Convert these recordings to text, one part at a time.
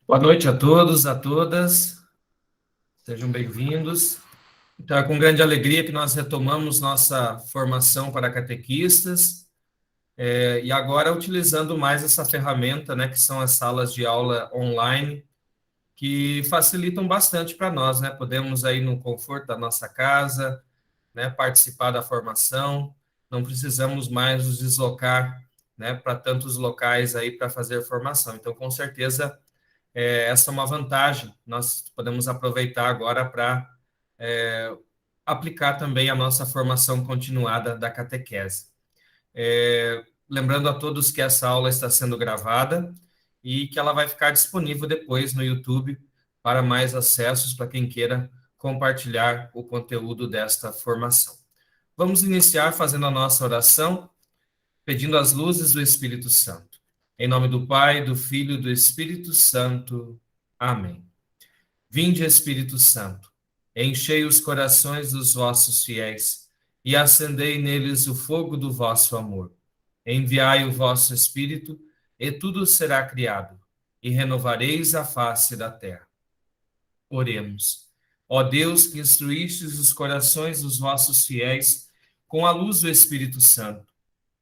Boa noite a todos, a todas, sejam bem-vindos. Então, é com grande alegria que nós retomamos nossa formação para catequistas, e agora utilizando mais essa ferramenta, né, que são as salas de aula online, que facilitam bastante para nós, né? Podemos aí no conforto da nossa casa, né, participar da formação, não precisamos mais nos deslocar, né, para tantos locais aí para fazer formação. Então, com certeza, essa é uma vantagem. Nós podemos aproveitar agora para aplicar também a nossa formação continuada da catequese. Lembrando a todos que essa aula está sendo gravada e que ela vai ficar disponível depois no YouTube para mais acessos para quem queira compartilhar o conteúdo desta formação. Vamos iniciar fazendo a nossa oração, pedindo as luzes do Espírito Santo. Em nome do Pai, do Filho e do Espírito Santo. Amém. Vinde, Espírito Santo, enchei os corações dos vossos fiéis e acendei neles o fogo do vosso amor. Enviai o vosso Espírito, e tudo será criado, e renovareis a face da terra. Oremos. Ó Deus, que instruístes os corações dos vossos fiéis com a luz do Espírito Santo,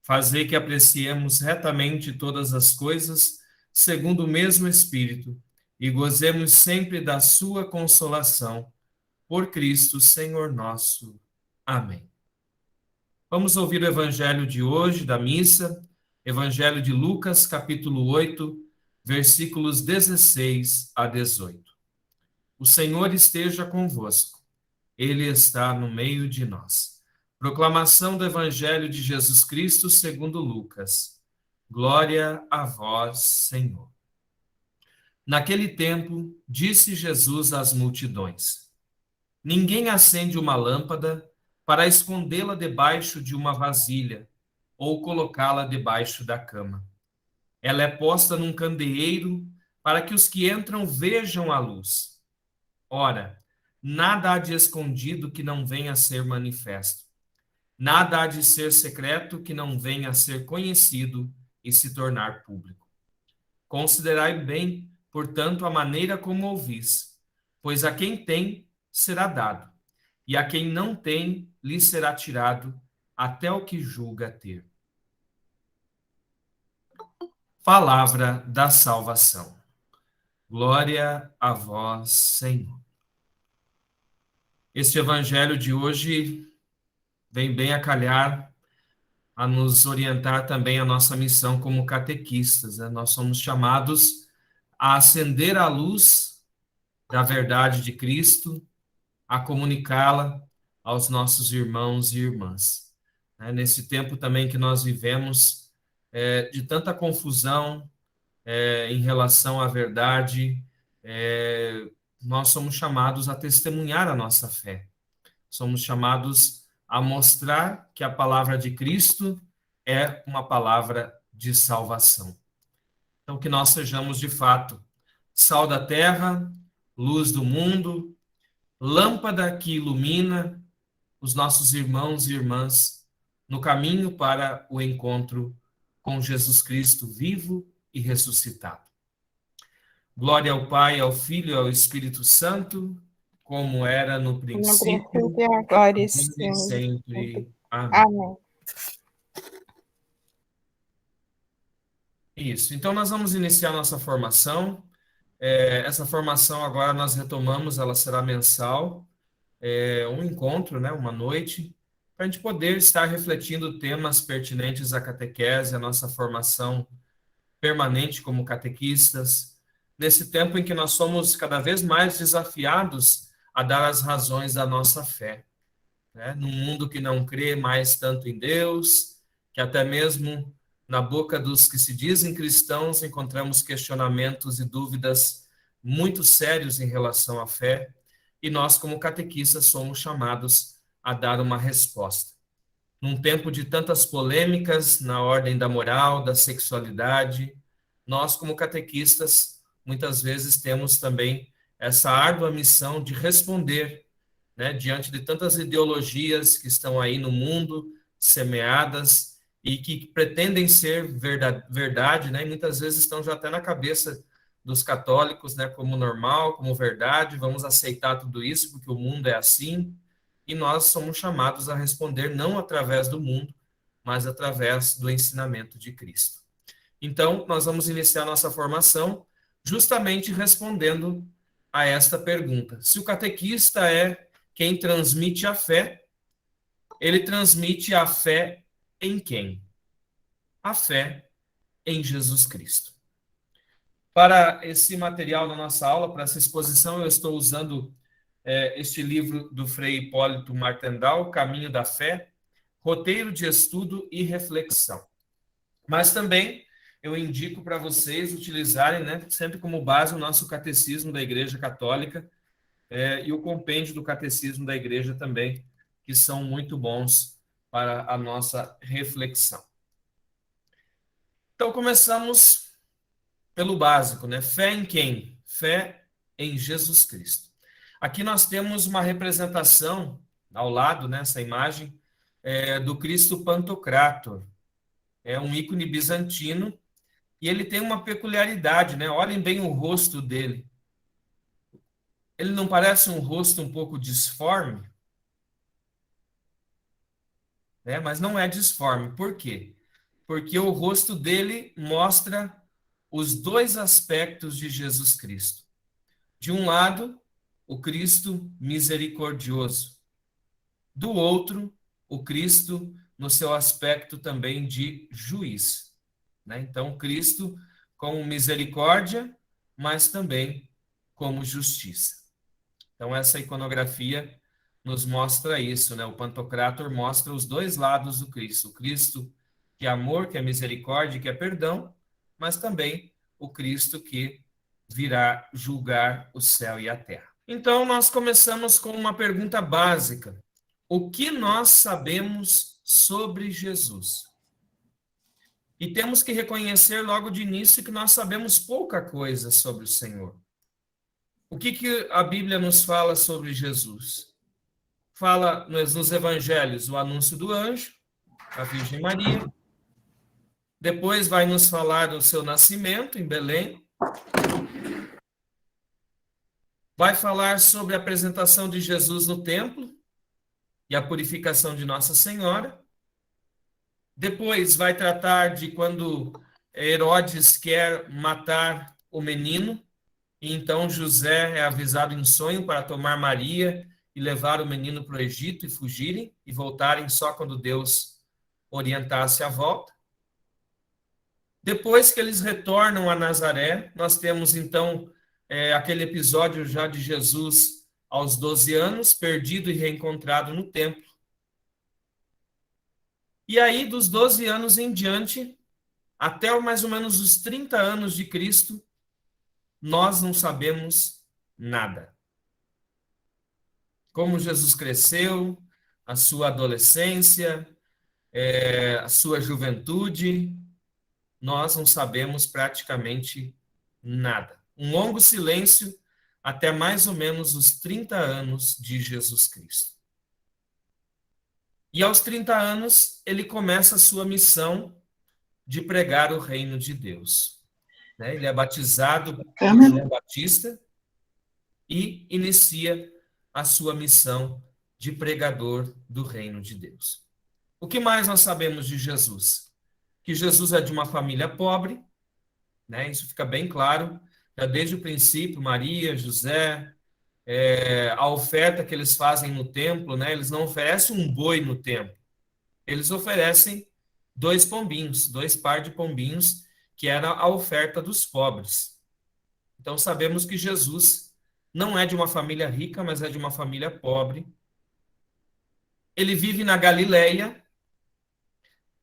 fazei que apreciemos retamente todas as coisas, segundo o mesmo Espírito, e gozemos sempre da sua consolação. Por Cristo, Senhor nosso. Amém. Vamos ouvir o evangelho de hoje, da missa, Evangelho de Lucas, capítulo 8, versículos 16 a 18. O Senhor esteja convosco. Ele está no meio de nós. Proclamação do Evangelho de Jesus Cristo segundo Lucas. Glória a vós, Senhor. Naquele tempo, disse Jesus às multidões: Ninguém acende uma lâmpada para escondê-la debaixo de uma vasilha ou colocá-la debaixo da cama. Ela é posta num candeeiro para que os que entram vejam a luz. Ora, nada há de escondido que não venha a ser manifesto. Nada há de ser secreto que não venha a ser conhecido e se tornar público. Considerai bem, portanto, a maneira como ouvis, pois a quem tem será dado, e a quem não tem lhe será tirado até o que julga ter. Palavra da salvação. Glória a vós, Senhor. Este evangelho de hoje vem bem a calhar a nos orientar também a nossa missão como catequistas, né? Nós somos chamados a acender a luz da verdade de Cristo, a comunicá-la aos nossos irmãos e irmãs. Nesse tempo também que nós vivemos, de tanta confusão em relação à verdade, nós somos chamados a testemunhar a nossa fé. Somos chamados a mostrar que a palavra de Cristo é uma palavra de salvação. Então, que nós sejamos, de fato, sal da terra, luz do mundo, lâmpada que ilumina os nossos irmãos e irmãs no caminho para o encontro com Jesus Cristo vivo e ressuscitado. Glória ao Pai, ao Filho e ao Espírito Santo, como era no No princípio, princípio, agora e e sempre. Amém. Amém. Isso. Então, nós vamos iniciar nossa formação. Essa formação agora nós retomamos, ela será mensal, um encontro, né, uma noite, para a gente poder estar refletindo temas pertinentes à catequese, à nossa formação permanente como catequistas, nesse tempo em que nós somos cada vez mais desafiados a dar as razões da nossa fé, né? Num mundo que não crê mais tanto em Deus, que até mesmo na boca dos que se dizem cristãos encontramos questionamentos e dúvidas muito sérios em relação à fé, e nós, como catequistas, somos chamados a dar uma resposta. Num tempo de tantas polêmicas na ordem da moral, da sexualidade, nós, como catequistas, muitas vezes temos também essa árdua missão de responder, né, diante de tantas ideologias que estão aí no mundo, semeadas, e que pretendem ser verdade, né, e muitas vezes estão já até na cabeça dos católicos, né, como normal, como verdade, vamos aceitar tudo isso porque o mundo é assim, e nós somos chamados a responder não através do mundo, mas através do ensinamento de Cristo. Então, nós vamos iniciar nossa formação justamente respondendo a esta pergunta. Se o catequista é quem transmite a fé, ele transmite a fé em quem? A fé em Jesus Cristo. Para esse material da nossa aula, para essa exposição, eu estou usando este livro do Frei Hipólito Martendal, Caminho da Fé, roteiro de estudo e reflexão. Mas também eu indico para vocês utilizarem, né, sempre como base o nosso catecismo da Igreja Católica e o compêndio do catecismo da Igreja também, que são muito bons para a nossa reflexão. Então, começamos pelo básico, né? Fé em quem? Fé em Jesus Cristo. Aqui nós temos uma representação ao lado, nessa imagem, do Cristo Pantocrator. É um ícone bizantino e ele tem uma peculiaridade, né? Olhem bem o rosto dele. Ele não parece um rosto um pouco disforme? Né? Mas não é disforme. Por quê? Porque o rosto dele mostra os dois aspectos de Jesus Cristo. De um lado, o Cristo misericordioso. Do outro, o Cristo no seu aspecto também de juiz. Né? Então, Cristo como misericórdia, mas também como justiça. Então, essa iconografia nos mostra isso, né? O Pantocrator mostra os dois lados do Cristo. O Cristo que é amor, que é misericórdia, que é perdão, mas também o Cristo que virá julgar o céu e a terra. Então, nós começamos com uma pergunta básica. O que nós sabemos sobre Jesus? E temos que reconhecer logo de início que nós sabemos pouca coisa sobre o Senhor. O que a Bíblia nos fala sobre Jesus? Fala nos evangelhos o anúncio do anjo, a Virgem Maria. Depois vai nos falar do seu nascimento em Belém. Vai falar sobre a apresentação de Jesus no templo e a purificação de Nossa Senhora. Depois vai tratar de quando Herodes quer matar o menino, e então José é avisado em sonho para tomar Maria e levar o menino para o Egito e fugirem, e voltarem só quando Deus orientasse a volta. Depois que eles retornam a Nazaré, nós temos então aquele episódio já de Jesus aos 12 anos, perdido e reencontrado no templo. E aí, dos 12 anos em diante, até mais ou menos os 30 anos de Cristo, nós não sabemos nada. Como Jesus cresceu, a sua adolescência, a sua juventude, nós não sabemos praticamente nada. Um longo silêncio até mais ou menos os 30 anos de Jesus Cristo. E aos 30 anos, ele começa a sua missão de pregar o reino de Deus. Ele é batizado por João Batista e inicia a sua missão de pregador do reino de Deus. O que mais nós sabemos de Jesus? Que Jesus é de uma família pobre, né? Isso fica bem claro, já desde o princípio, Maria, José, a oferta que eles fazem no templo, né? Eles não oferecem um boi no templo, eles oferecem 2 pombinhos, 2 par de pombinhos, que era a oferta dos pobres. Então sabemos que Jesus não é de uma família rica, mas é de uma família pobre. Ele vive na Galileia,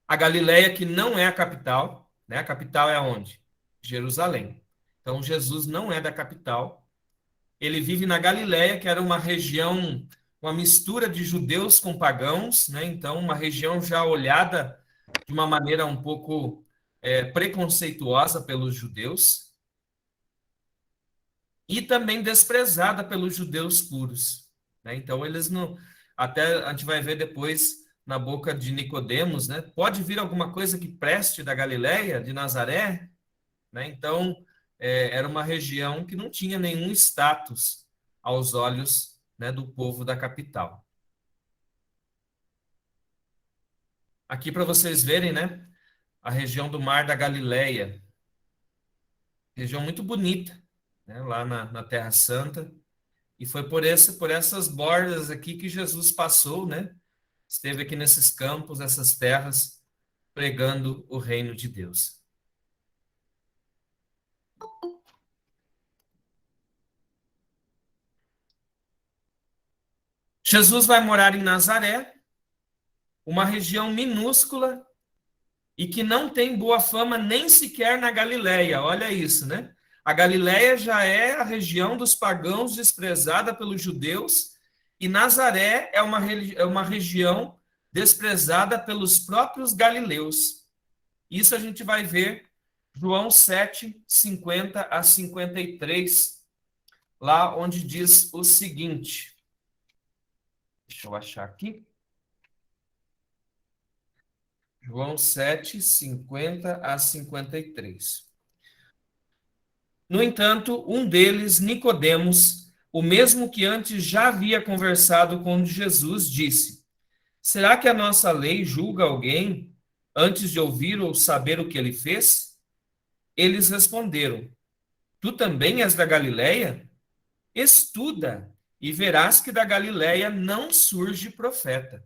a Galileia que não é a capital, né? A capital é onde? Jerusalém. Então Jesus não é da capital. Ele vive na Galileia, que era uma região, uma mistura de judeus com pagãos, né? Então uma região já olhada de uma maneira um pouco preconceituosa pelos judeus e também desprezada pelos judeus puros, né? Então eles não, até a gente vai ver depois na boca de Nicodemos, né? Pode vir alguma coisa que preste da Galileia, de Nazaré, né? Então era uma região que não tinha nenhum status aos olhos, né, do povo da capital. Aqui para vocês verem, né, a região do Mar da Galileia, região muito bonita, né, lá na Terra Santa. E foi por essas bordas aqui que Jesus passou, né? Esteve aqui nesses campos, essas terras, pregando o reino de Deus. Jesus vai morar em Nazaré, uma região minúscula e que não tem boa fama nem sequer na Galileia. Olha isso, né? A Galileia já é a região dos pagãos desprezada pelos judeus, e Nazaré é uma região desprezada pelos próprios galileus. Isso a gente vai ver João 7, 50 a 53, lá onde diz o seguinte. Deixa eu achar aqui. João 7, 50 a 53. No entanto, um deles, Nicodemos, o mesmo que antes já havia conversado com Jesus, disse: Será que a nossa lei julga alguém antes de ouvir ou saber o que ele fez? Eles responderam: Tu também és da Galileia? Estuda e verás que da Galileia não surge profeta.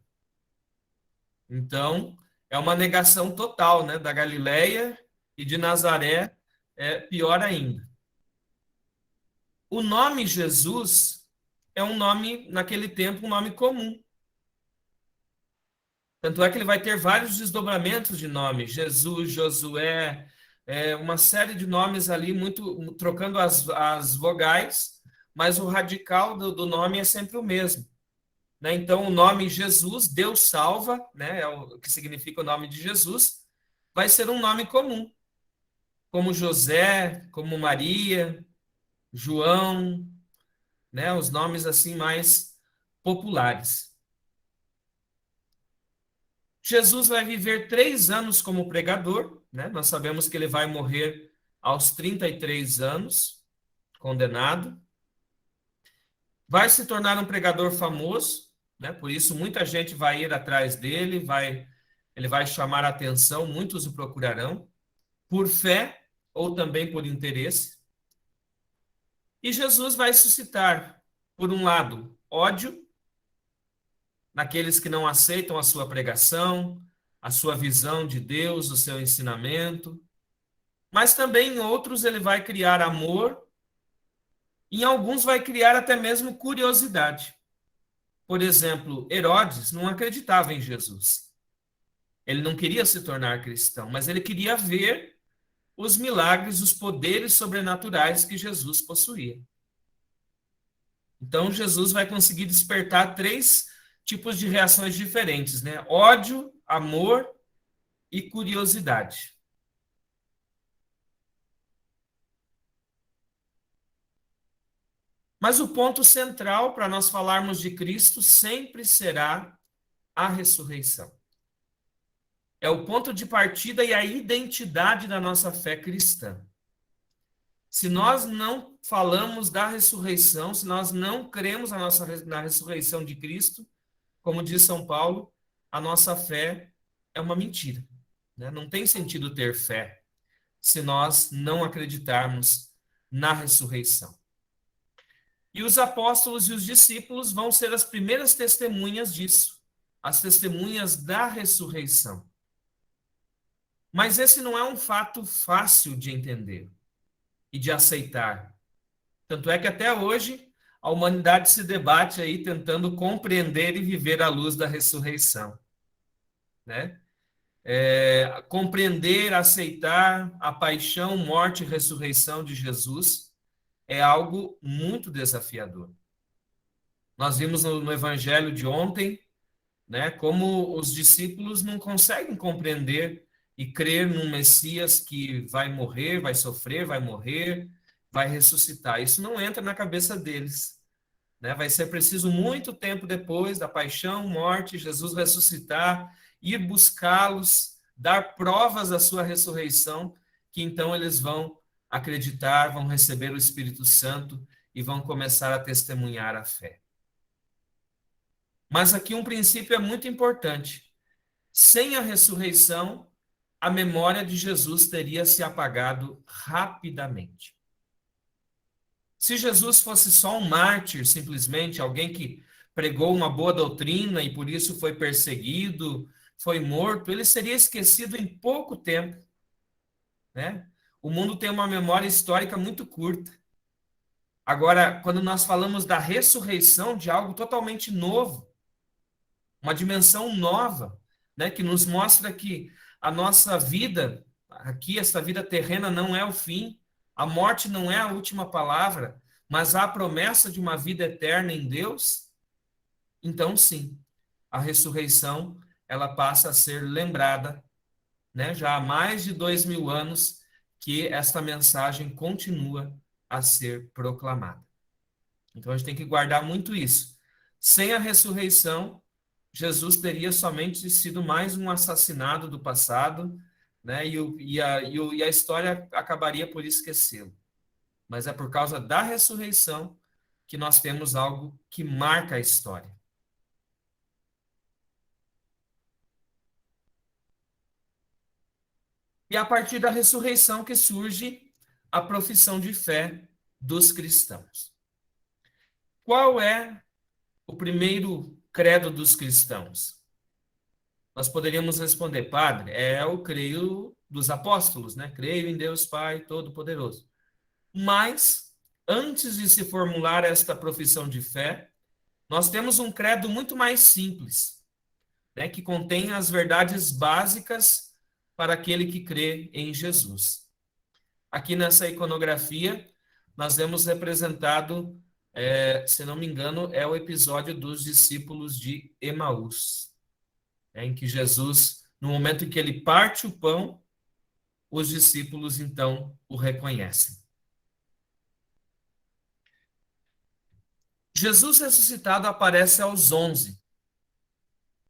Então, é uma negação total, né, da Galileia, e de Nazaré é pior ainda. O nome Jesus é um nome, naquele tempo, um nome comum. Tanto é que ele vai ter vários desdobramentos de nome, Jesus, Josué, uma série de nomes ali, muito trocando as vogais, mas o radical do nome é sempre o mesmo. Né? Então, o nome Jesus, Deus salva, né? É o que significa o nome de Jesus, vai ser um nome comum, como José, como Maria, João, né? Os nomes assim mais populares. Jesus vai viver 3 anos como pregador, né? Nós sabemos que ele vai morrer aos 33 anos, condenado. Vai se tornar um pregador famoso, né? Por isso muita gente vai ir atrás dele, ele vai chamar a atenção, muitos o procurarão, por fé ou também por interesse. E Jesus vai suscitar, por um lado, ódio naqueles que não aceitam a sua pregação, a sua visão de Deus, o seu ensinamento, mas também em outros ele vai criar amor, e em alguns vai criar até mesmo curiosidade. Por exemplo, Herodes não acreditava em Jesus. Ele não queria se tornar cristão, mas ele queria ver os milagres, os poderes sobrenaturais que Jesus possuía. Então, Jesus vai conseguir despertar 3 tipos de reações diferentes, né? Ódio, amor e curiosidade. Mas o ponto central para nós falarmos de Cristo sempre será a ressurreição. É o ponto de partida e a identidade da nossa fé cristã. Se nós não falamos da ressurreição, se nós não cremos na ressurreição de Cristo, como diz São Paulo, a nossa fé é uma mentira. Né? Não tem sentido ter fé se nós não acreditarmos na ressurreição. E os apóstolos e os discípulos vão ser as primeiras testemunhas disso, as testemunhas da ressurreição. Mas esse não é um fato fácil de entender e de aceitar. Tanto é que até hoje a humanidade se debate aí tentando compreender e viver à luz da ressurreição. Né? Compreender, aceitar a paixão, morte e ressurreição de Jesus é algo muito desafiador. Nós vimos no evangelho de ontem, né, como os discípulos não conseguem compreender e crer num Messias que vai morrer, vai sofrer, vai morrer, vai ressuscitar. Isso não entra na cabeça deles. Né? Vai ser preciso muito tempo depois da paixão, morte, Jesus ressuscitar, ir buscá-los, dar provas da sua ressurreição, que então eles vão acreditar, vão receber o Espírito Santo e vão começar a testemunhar a fé. Mas aqui um princípio é muito importante. Sem a ressurreição, a memória de Jesus teria se apagado rapidamente. Se Jesus fosse só um mártir, simplesmente alguém que pregou uma boa doutrina e por isso foi perseguido, foi morto, ele seria esquecido em pouco tempo, né? O mundo tem uma memória histórica muito curta. Agora, quando nós falamos da ressurreição de algo totalmente novo, uma dimensão nova, né, que nos mostra que a nossa vida, aqui, essa vida terrena não é o fim, a morte não é a última palavra, mas há a promessa de uma vida eterna em Deus, então sim, a ressurreição, ela passa a ser lembrada, né, já há mais de 2000 anos que esta mensagem continua a ser proclamada. Então a gente tem que guardar muito isso. Sem a ressurreição, Jesus teria somente sido mais um assassinado do passado, né? E a história acabaria por esquecê-lo. Mas é por causa da ressurreição que nós temos algo que marca a história. E é a partir da ressurreição que surge a profissão de fé dos cristãos. Qual é o primeiro credo dos cristãos? Nós poderíamos responder, padre, é o creio dos apóstolos, né? Creio em Deus Pai Todo-Poderoso. Mas, antes de se formular esta profissão de fé, nós temos um credo muito mais simples, né? Que contém as verdades básicas para aquele que crê em Jesus. Aqui nessa iconografia, nós vemos representado, se não me engano, é o episódio dos discípulos de Emaús, em que Jesus, no momento em que ele parte o pão, os discípulos então o reconhecem. Jesus ressuscitado aparece aos 11,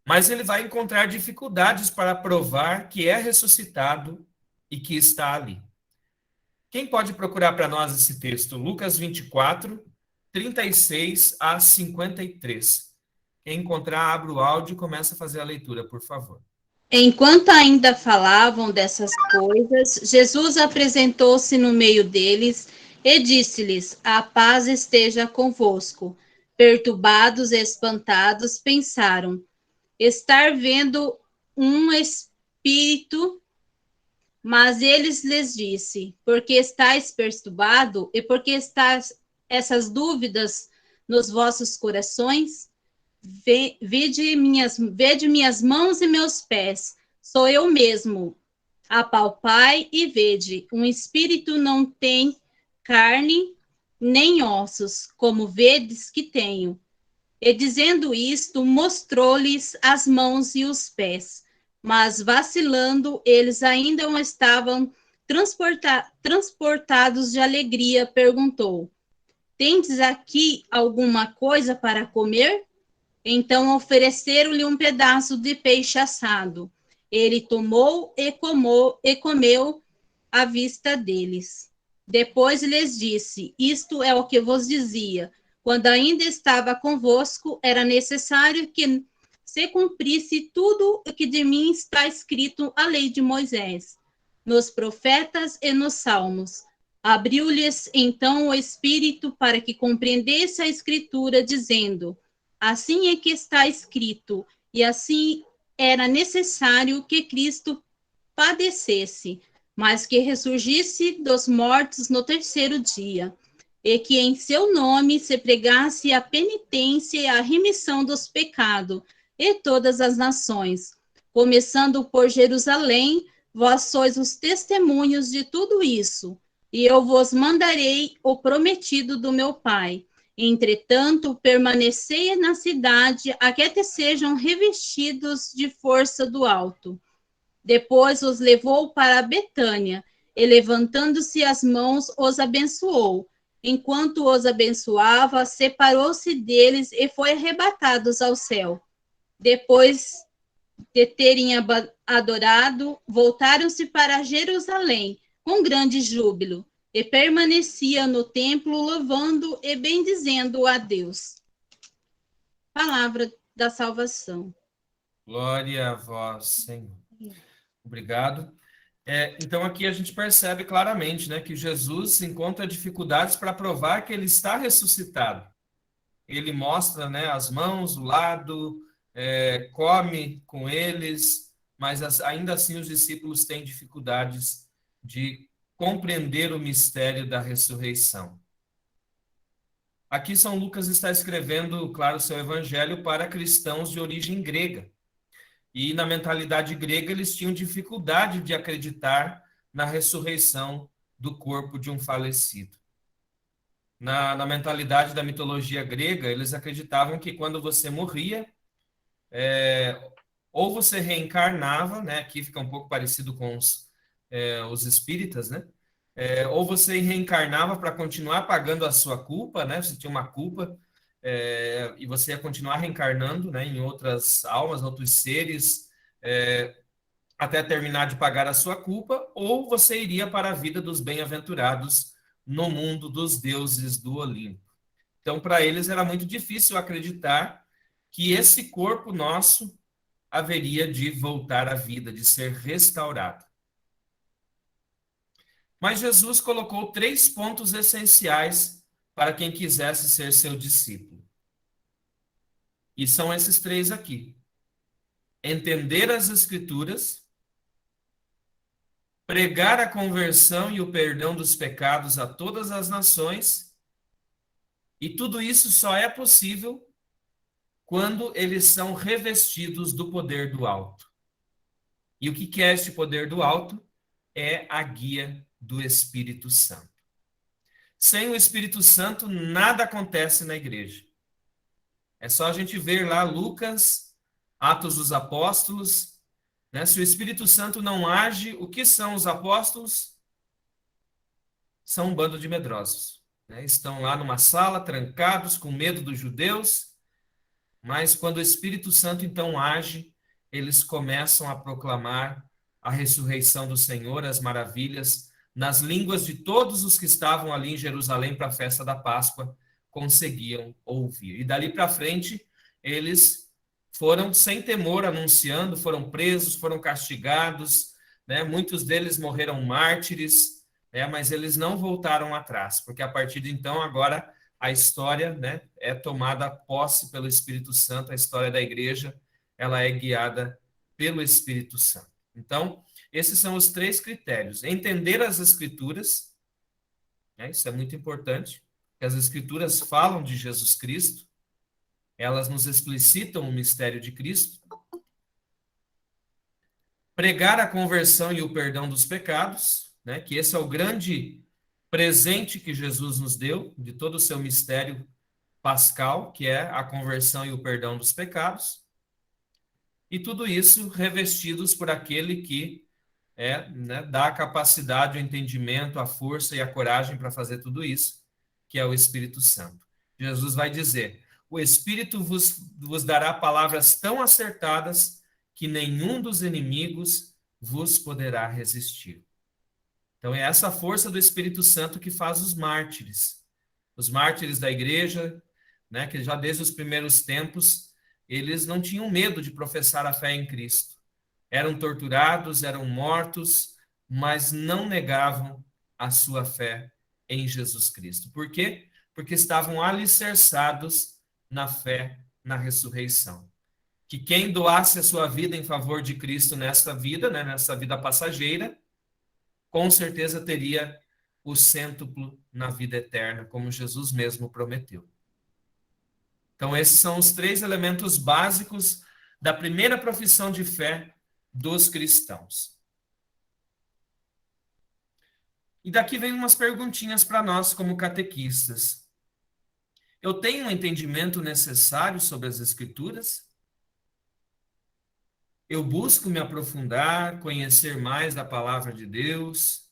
mas ele vai encontrar dificuldades para provar que é ressuscitado e que está ali. Quem pode procurar para nós esse texto? Lucas 24, 36 a 53. Quem encontrar, abre o áudio e começa a fazer a leitura, por favor. Enquanto ainda falavam dessas coisas, Jesus apresentou-se no meio deles e disse-lhes: A paz esteja convosco. Perturbados e espantados, pensaram estar vendo um espírito, mas eles lhes disse: Por que estáis perturbado e por que estás essas dúvidas nos vossos corações? Vede minhas mãos e meus pés, sou eu mesmo. Apalpai e vede, um espírito não tem carne nem ossos, como vedes que tenho. E dizendo isto, mostrou-lhes as mãos e os pés. Mas vacilando, eles ainda não estavam transportados de alegria, perguntou: Tendes aqui alguma coisa para comer? Então ofereceram-lhe um pedaço de peixe assado. Ele tomou e comeu à vista deles. Depois lhes disse: Isto é o que vos dizia. Quando ainda estava convosco, era necessário que se cumprisse tudo o que de mim está escrito a lei de Moisés, nos profetas e nos salmos. Abriu-lhes então o Espírito para que compreendesse a Escritura, dizendo: Assim é que está escrito, e assim era necessário que Cristo padecesse, mas que ressurgisse dos mortos no terceiro dia, e que em seu nome se pregasse a penitência e a remissão dos pecados, e todas as nações, começando por Jerusalém. Vós sois os testemunhos de tudo isso, e eu vos mandarei o prometido do meu Pai. Entretanto, permanecei na cidade até que sejam revestidos de força do alto. Depois os levou para Betânia, e levantando-se as mãos, os abençoou. Enquanto os abençoava, separou-se deles e foi arrebatados ao céu. Depois de terem adorado, voltaram-se para Jerusalém com grande júbilo, e permanecia no templo louvando e bendizendo a Deus. Palavra da salvação. Glória a vós, Senhor. Obrigado. Então, aqui a gente percebe claramente, né, que Jesus encontra dificuldades para provar que ele está ressuscitado. Ele mostra, né, as mãos, o lado, come com eles, mas ainda assim os discípulos têm dificuldades de compreender o mistério da ressurreição. Aqui São Lucas está escrevendo, claro, seu evangelho para cristãos de origem grega. E na mentalidade grega eles tinham dificuldade de acreditar na ressurreição do corpo de um falecido. Na mentalidade da mitologia grega, eles acreditavam que quando você morria, ou você reencarnava, né? Aqui fica um pouco parecido com os espíritas, né? Ou você reencarnava para continuar pagando a sua culpa, né? Você tinha uma culpa, e você ia continuar reencarnando, né, em outras almas, outros seres, até terminar de pagar a sua culpa, ou você iria para a vida dos bem-aventurados no mundo dos deuses do Olimpo. Então, para eles era muito difícil acreditar que esse corpo nosso haveria de voltar à vida, de ser restaurado. Mas Jesus colocou 3 pontos essenciais para quem quisesse ser seu discípulo. E são esses 3 aqui: entender as Escrituras, pregar a conversão e o perdão dos pecados a todas as nações, e tudo isso só é possível quando eles são revestidos do poder do alto. E o que é este poder do alto? É a guia do Espírito Santo. Sem o Espírito Santo, nada acontece na igreja. É só a gente ver lá Lucas, Atos dos Apóstolos, né? Se o Espírito Santo não age, o que são os apóstolos? São um bando de medrosos, né? Estão lá numa sala, trancados, com medo dos judeus, mas quando o Espírito Santo então age, eles começam a proclamar a ressurreição do Senhor, as maravilhas, nas línguas de todos os que estavam ali em Jerusalém para a festa da Páscoa, conseguiam ouvir. E dali para frente, eles foram sem temor anunciando, foram presos, foram castigados, né? Muitos deles morreram mártires, né? Mas eles não voltaram atrás, porque a partir de então, agora, a história, né, é tomada posse pelo Espírito Santo, a história da igreja, ela é guiada pelo Espírito Santo. Então, esses são os 3 critérios: entender as Escrituras, né, isso é muito importante, porque as Escrituras falam de Jesus Cristo, elas nos explicitam o mistério de Cristo. Pregar a conversão e o perdão dos pecados, né, que esse é o grande presente que Jesus nos deu, de todo o seu mistério pascal, que é a conversão e o perdão dos pecados. E tudo isso revestidos por aquele que né, dá a capacidade, o entendimento, a força e a coragem para fazer tudo isso, que é o Espírito Santo. Jesus vai dizer: o Espírito vos dará palavras tão acertadas que nenhum dos inimigos vos poderá resistir. Então é essa força do Espírito Santo que faz os mártires da igreja, né, que já desde os primeiros tempos, eles não tinham medo de professar a fé em Cristo. Eram torturados, eram mortos, mas não negavam a sua fé em Jesus Cristo. Por quê? Porque estavam alicerçados na fé, na ressurreição. Que quem doasse a sua vida em favor de Cristo nesta vida, né, nessa vida passageira, com certeza teria o cêntuplo na vida eterna, como Jesus mesmo prometeu. Então, esses são os 3 elementos básicos da primeira profissão de fé dos cristãos. E daqui vem umas perguntinhas para nós, como catequistas. Eu tenho um entendimento necessário sobre as Escrituras? Eu busco me aprofundar, conhecer mais da palavra de Deus?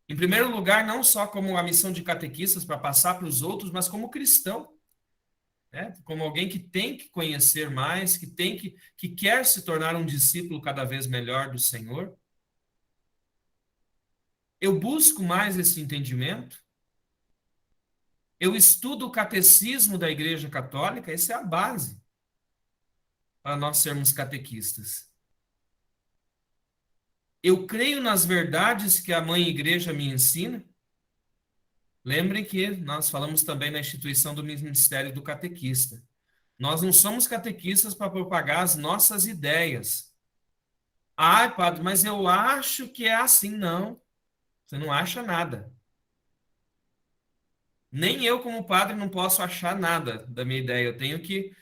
Em primeiro lugar, não só como a missão de catequistas para passar para os outros, mas como cristão. Né? Como alguém que tem que conhecer mais, que quer se tornar um discípulo cada vez melhor do Senhor. Eu busco mais esse entendimento. Eu estudo o catecismo da Igreja Católica, essa é a base para nós sermos catequistas. Eu creio nas verdades que a Mãe Igreja me ensina. Lembrem que nós falamos também na instituição do Ministério do Catequista. Nós não somos catequistas para propagar as nossas ideias. Ai, padre, mas eu acho que é assim. Não, você não acha nada. Nem eu, como padre, não posso achar nada da minha ideia. Eu tenho que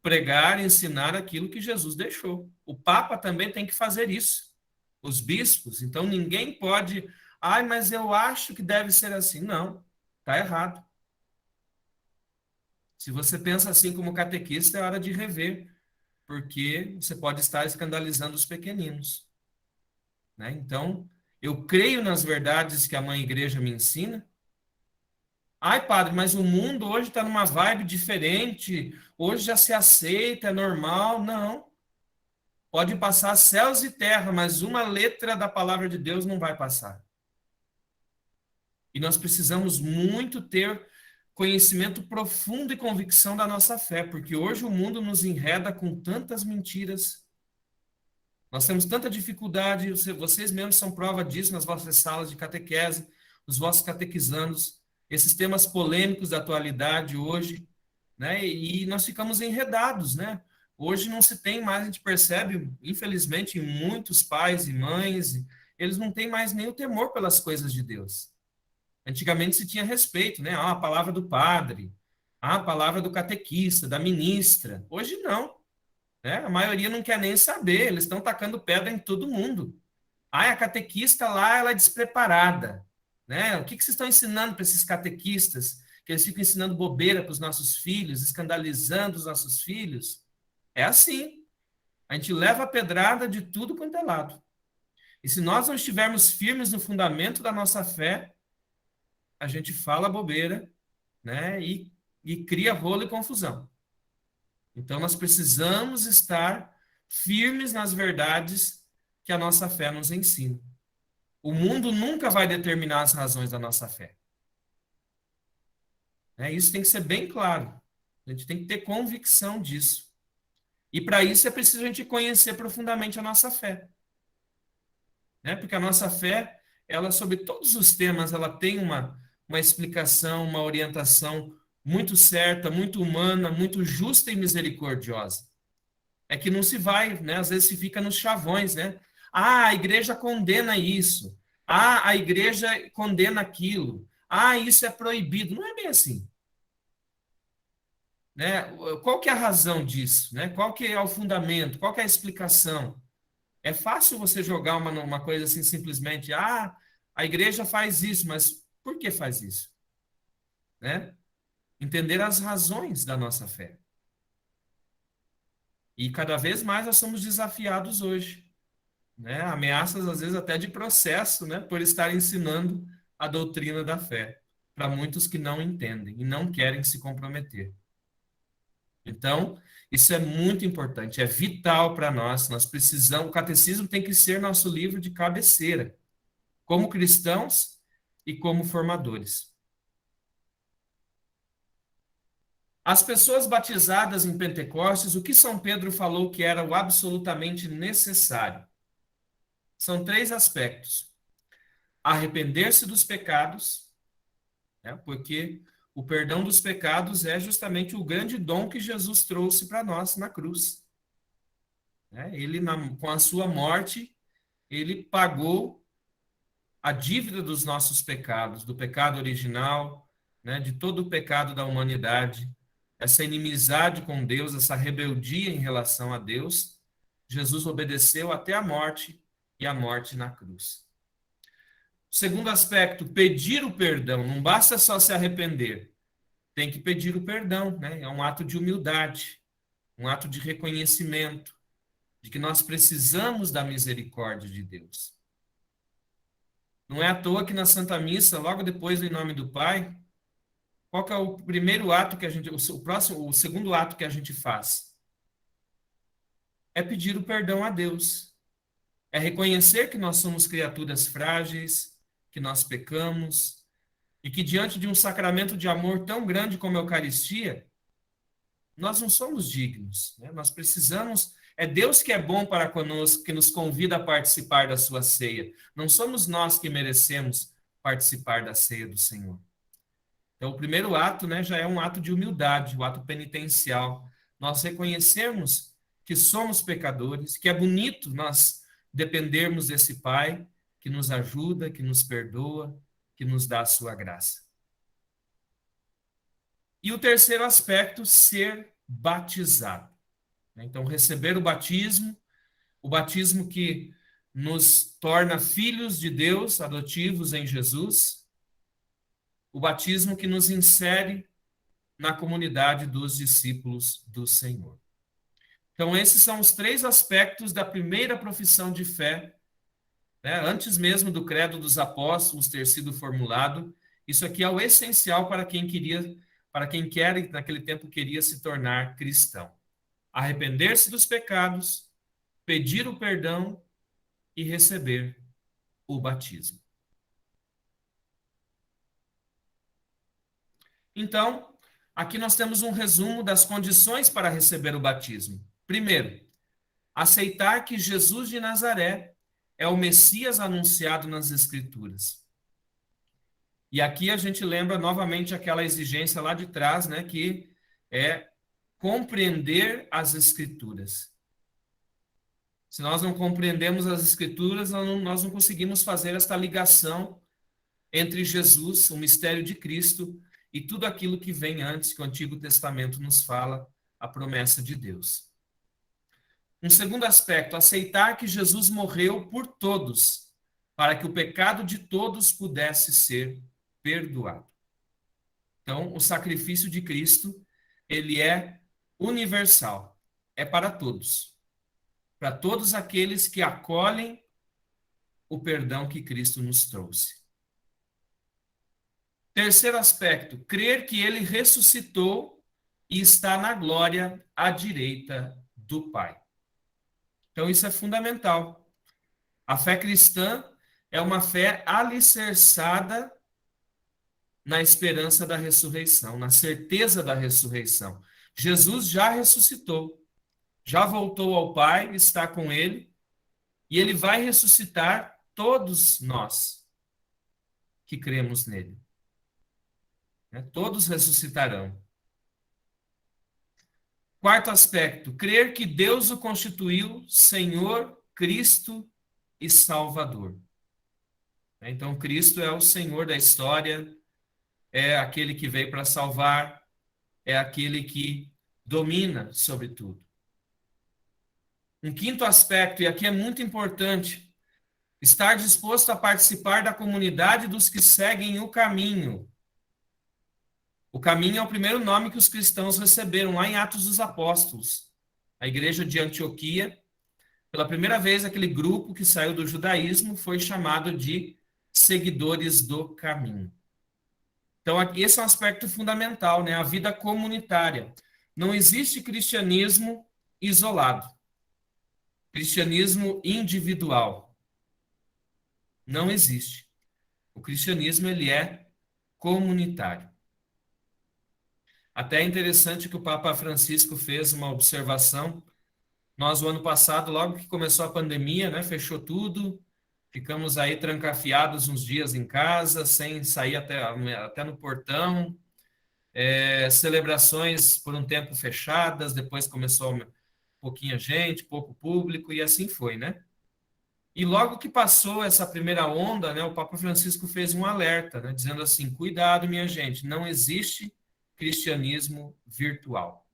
pregar, ensinar aquilo que Jesus deixou. O Papa também tem que fazer isso. Os bispos. Então, ninguém pode... Ai, mas eu acho que deve ser assim. Não, está errado. Se você pensa assim como catequista, é hora de rever, porque você pode estar escandalizando os pequeninos, né? Então, eu creio nas verdades que a Mãe Igreja me ensina. Ai, padre, mas o mundo hoje está numa vibe diferente, hoje já se aceita, é normal. Não. Pode passar céus e terra, mas uma letra da palavra de Deus não vai passar. E nós precisamos muito ter conhecimento profundo e convicção da nossa fé, porque hoje o mundo nos enreda com tantas mentiras. Nós temos tanta dificuldade, vocês mesmos são prova disso nas vossas salas de catequese, os vossos catequizandos, esses temas polêmicos da atualidade hoje, né? E nós ficamos enredados, né? Hoje não se tem mais, a gente percebe, infelizmente, em muitos pais e mães, eles não têm mais nem o temor pelas coisas de Deus. Antigamente se tinha respeito, né? Ah, a palavra do padre, a palavra do catequista, da ministra. Hoje não, né? A maioria não quer nem saber, eles estão tacando pedra em todo mundo. Ah, a catequista lá, ela é despreparada, né? O que vocês estão ensinando para esses catequistas? Que eles ficam ensinando bobeira para os nossos filhos, escandalizando os nossos filhos? É assim. A gente leva a pedrada de tudo quanto é lado. E se nós não estivermos firmes no fundamento da nossa fé, a gente fala bobeira, né? E cria rolo e confusão. Então, nós precisamos estar firmes nas verdades que a nossa fé nos ensina. O mundo nunca vai determinar as razões da nossa fé. Isso tem que ser bem claro. A gente tem que ter convicção disso. E para isso é preciso a gente conhecer profundamente a nossa fé. Porque a nossa fé, ela sobre todos os temas, ela tem uma explicação, uma orientação muito certa, muito humana, muito justa e misericordiosa. É que não se vai, né? Às vezes se fica nos chavões, né? Ah, a igreja condena isso. Ah, a igreja condena aquilo. Ah, isso é proibido. Não é bem assim. Né? Qual que é a razão disso? Né? Qual que é o fundamento? Qual que é a explicação? É fácil você jogar uma coisa assim simplesmente, ah, a igreja faz isso, mas por que faz isso? Né? Entender as razões da nossa fé. E cada vez mais nós somos desafiados hoje, né? Ameaças às vezes até de processo, né? Por estar ensinando a doutrina da fé para muitos que não entendem e não querem se comprometer. Então, isso é muito importante, é vital para nós. Nós precisamos, o catecismo tem que ser nosso livro de cabeceira, como cristãos e como formadores. As pessoas batizadas em Pentecostes, o que São Pedro falou que era o absolutamente necessário? São 3 aspectos. Arrepender-se dos pecados, né, porque o perdão dos pecados é justamente o grande dom que Jesus trouxe para nós na cruz. Ele, com a sua morte, ele pagou a dívida dos nossos pecados, do pecado original, né, de todo o pecado da humanidade, essa inimizade com Deus, essa rebeldia em relação a Deus. Jesus obedeceu até a morte e a morte na cruz. O segundo aspecto, pedir o perdão. Não basta só se arrepender. Tem que pedir o perdão, né? É um ato de humildade, um ato de reconhecimento de que nós precisamos da misericórdia de Deus. Não é à toa que na Santa Missa, logo depois do Em Nome do Pai, qual que é o primeiro ato que a gente, o segundo ato que a gente faz? É pedir o perdão a Deus. É reconhecer que nós somos criaturas frágeis, que nós pecamos e que diante de um sacramento de amor tão grande como a Eucaristia, nós não somos dignos, né? Nós precisamos, é Deus que é bom para conosco, que nos convida a participar da sua ceia. Não somos nós que merecemos participar da ceia do Senhor. Então, o primeiro ato, né, já é um ato de humildade, o ato penitencial. Nós reconhecermos que somos pecadores, que é bonito nós dependermos desse Pai que nos ajuda, que nos perdoa, que nos dá a sua graça. E o terceiro aspecto, ser batizado. Então, receber o batismo que nos torna filhos de Deus, adotivos em Jesus, o batismo que nos insere na comunidade dos discípulos do Senhor. Então, esses são os três aspectos da primeira profissão de fé, né? Antes mesmo do credo dos apóstolos ter sido formulado. Isso aqui é o essencial para quem quer, naquele tempo queria se tornar cristão. Arrepender-se dos pecados, pedir o perdão e receber o batismo. Então, aqui nós temos um resumo das condições para receber o batismo. Primeiro, aceitar que Jesus de Nazaré é o Messias anunciado nas Escrituras. E aqui a gente lembra novamente aquela exigência lá de trás, né, que é compreender as Escrituras. Se nós não compreendemos as Escrituras, nós não conseguimos fazer esta ligação entre Jesus, o mistério de Cristo, e tudo aquilo que vem antes, que o Antigo Testamento nos fala, a promessa de Deus. Um segundo aspecto, aceitar que Jesus morreu por todos, para que o pecado de todos pudesse ser perdoado. Então, o sacrifício de Cristo, ele é universal, é para todos aqueles que acolhem o perdão que Cristo nos trouxe. Terceiro aspecto, crer que ele ressuscitou e está na glória à direita do Pai. Então, isso é fundamental. A fé cristã é uma fé alicerçada na esperança da ressurreição, na certeza da ressurreição. Jesus já ressuscitou, já voltou ao Pai, está com ele, e ele vai ressuscitar todos nós que cremos nele. Todos ressuscitarão. Quarto aspecto, crer que Deus o constituiu Senhor, Cristo e Salvador. Então, Cristo é o Senhor da história, é aquele que veio para salvar, é aquele que domina sobre tudo. Um quinto aspecto, e aqui é muito importante, estar disposto a participar da comunidade dos que seguem o caminho. O caminho é o primeiro nome que os cristãos receberam lá em Atos dos Apóstolos. A igreja de Antioquia, pela primeira vez, aquele grupo que saiu do judaísmo foi chamado de seguidores do caminho. Então, esse é um aspecto fundamental, né? A vida comunitária. Não existe cristianismo isolado. Cristianismo individual. Não existe. O cristianismo, ele é comunitário. Até é interessante que o Papa Francisco fez uma observação. Nós, o ano passado, logo que começou a pandemia, né, fechou tudo, ficamos aí trancafiados uns dias em casa, sem sair até no portão, celebrações por um tempo fechadas, depois começou pouquinha gente, pouco público, e assim foi, né? E logo que passou essa primeira onda, né, o Papa Francisco fez um alerta, né, dizendo assim, cuidado, minha gente, não existe cristianismo virtual,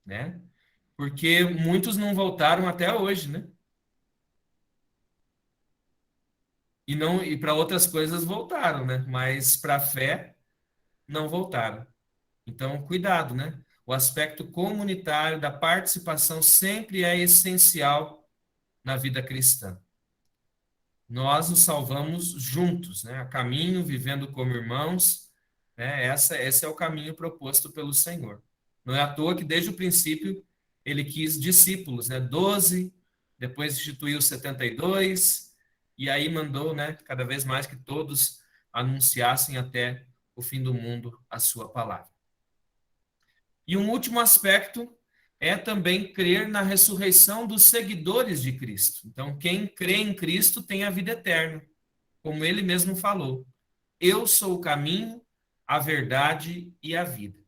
né? Porque muitos não voltaram até hoje, né? E para outras coisas voltaram, né? Mas para a fé não voltaram. Então, cuidado, né? O aspecto comunitário da participação sempre é essencial na vida cristã. Nós nos salvamos juntos, né? A caminho, vivendo como irmãos, né? Esse é o caminho proposto pelo Senhor. Não é à toa que desde o princípio ele quis discípulos, né? 12, depois instituiu 72, e aí mandou, né, cada vez mais que todos anunciassem até o fim do mundo a sua palavra. E um último aspecto é também crer na ressurreição dos seguidores de Cristo. Então, quem crê em Cristo tem a vida eterna, como ele mesmo falou. Eu sou o caminho, a verdade e a vida.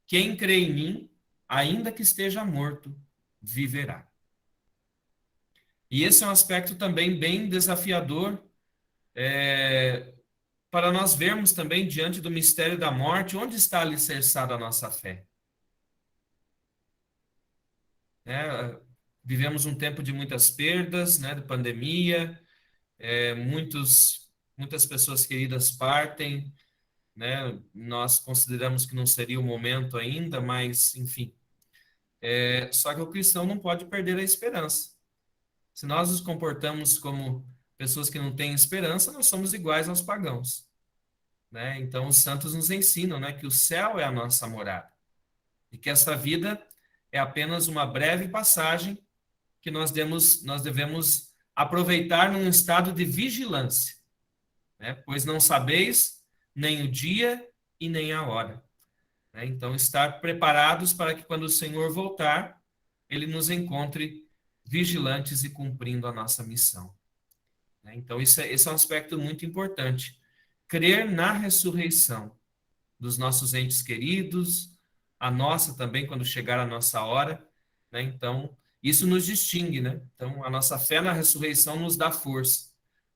Quem crê em mim, ainda que esteja morto, viverá. E esse é um aspecto também bem desafiador, para nós vermos também diante do mistério da morte, onde está alicerçada a nossa fé. Vivemos um tempo de muitas perdas, né, de pandemia, muitas pessoas queridas partem, né, nós consideramos que não seria o momento ainda, mas, enfim. Só que o cristão não pode perder a esperança. Se nós nos comportamos como pessoas que não têm esperança, nós somos iguais aos pagãos, né? Então, os santos nos ensinam, né, que o céu é a nossa morada e que essa vida é apenas uma breve passagem que nós devemos aproveitar num estado de vigilância, né? Pois não sabeis nem o dia e nem a hora, né? Então, estar preparados para que quando o Senhor voltar, ele nos encontre vigilantes e cumprindo a nossa missão, né? Então, esse é um aspecto muito importante. Crer na ressurreição dos nossos entes queridos, a nossa também, quando chegar a nossa hora, né? Então, isso nos distingue, né? Então, a nossa fé na ressurreição nos dá força,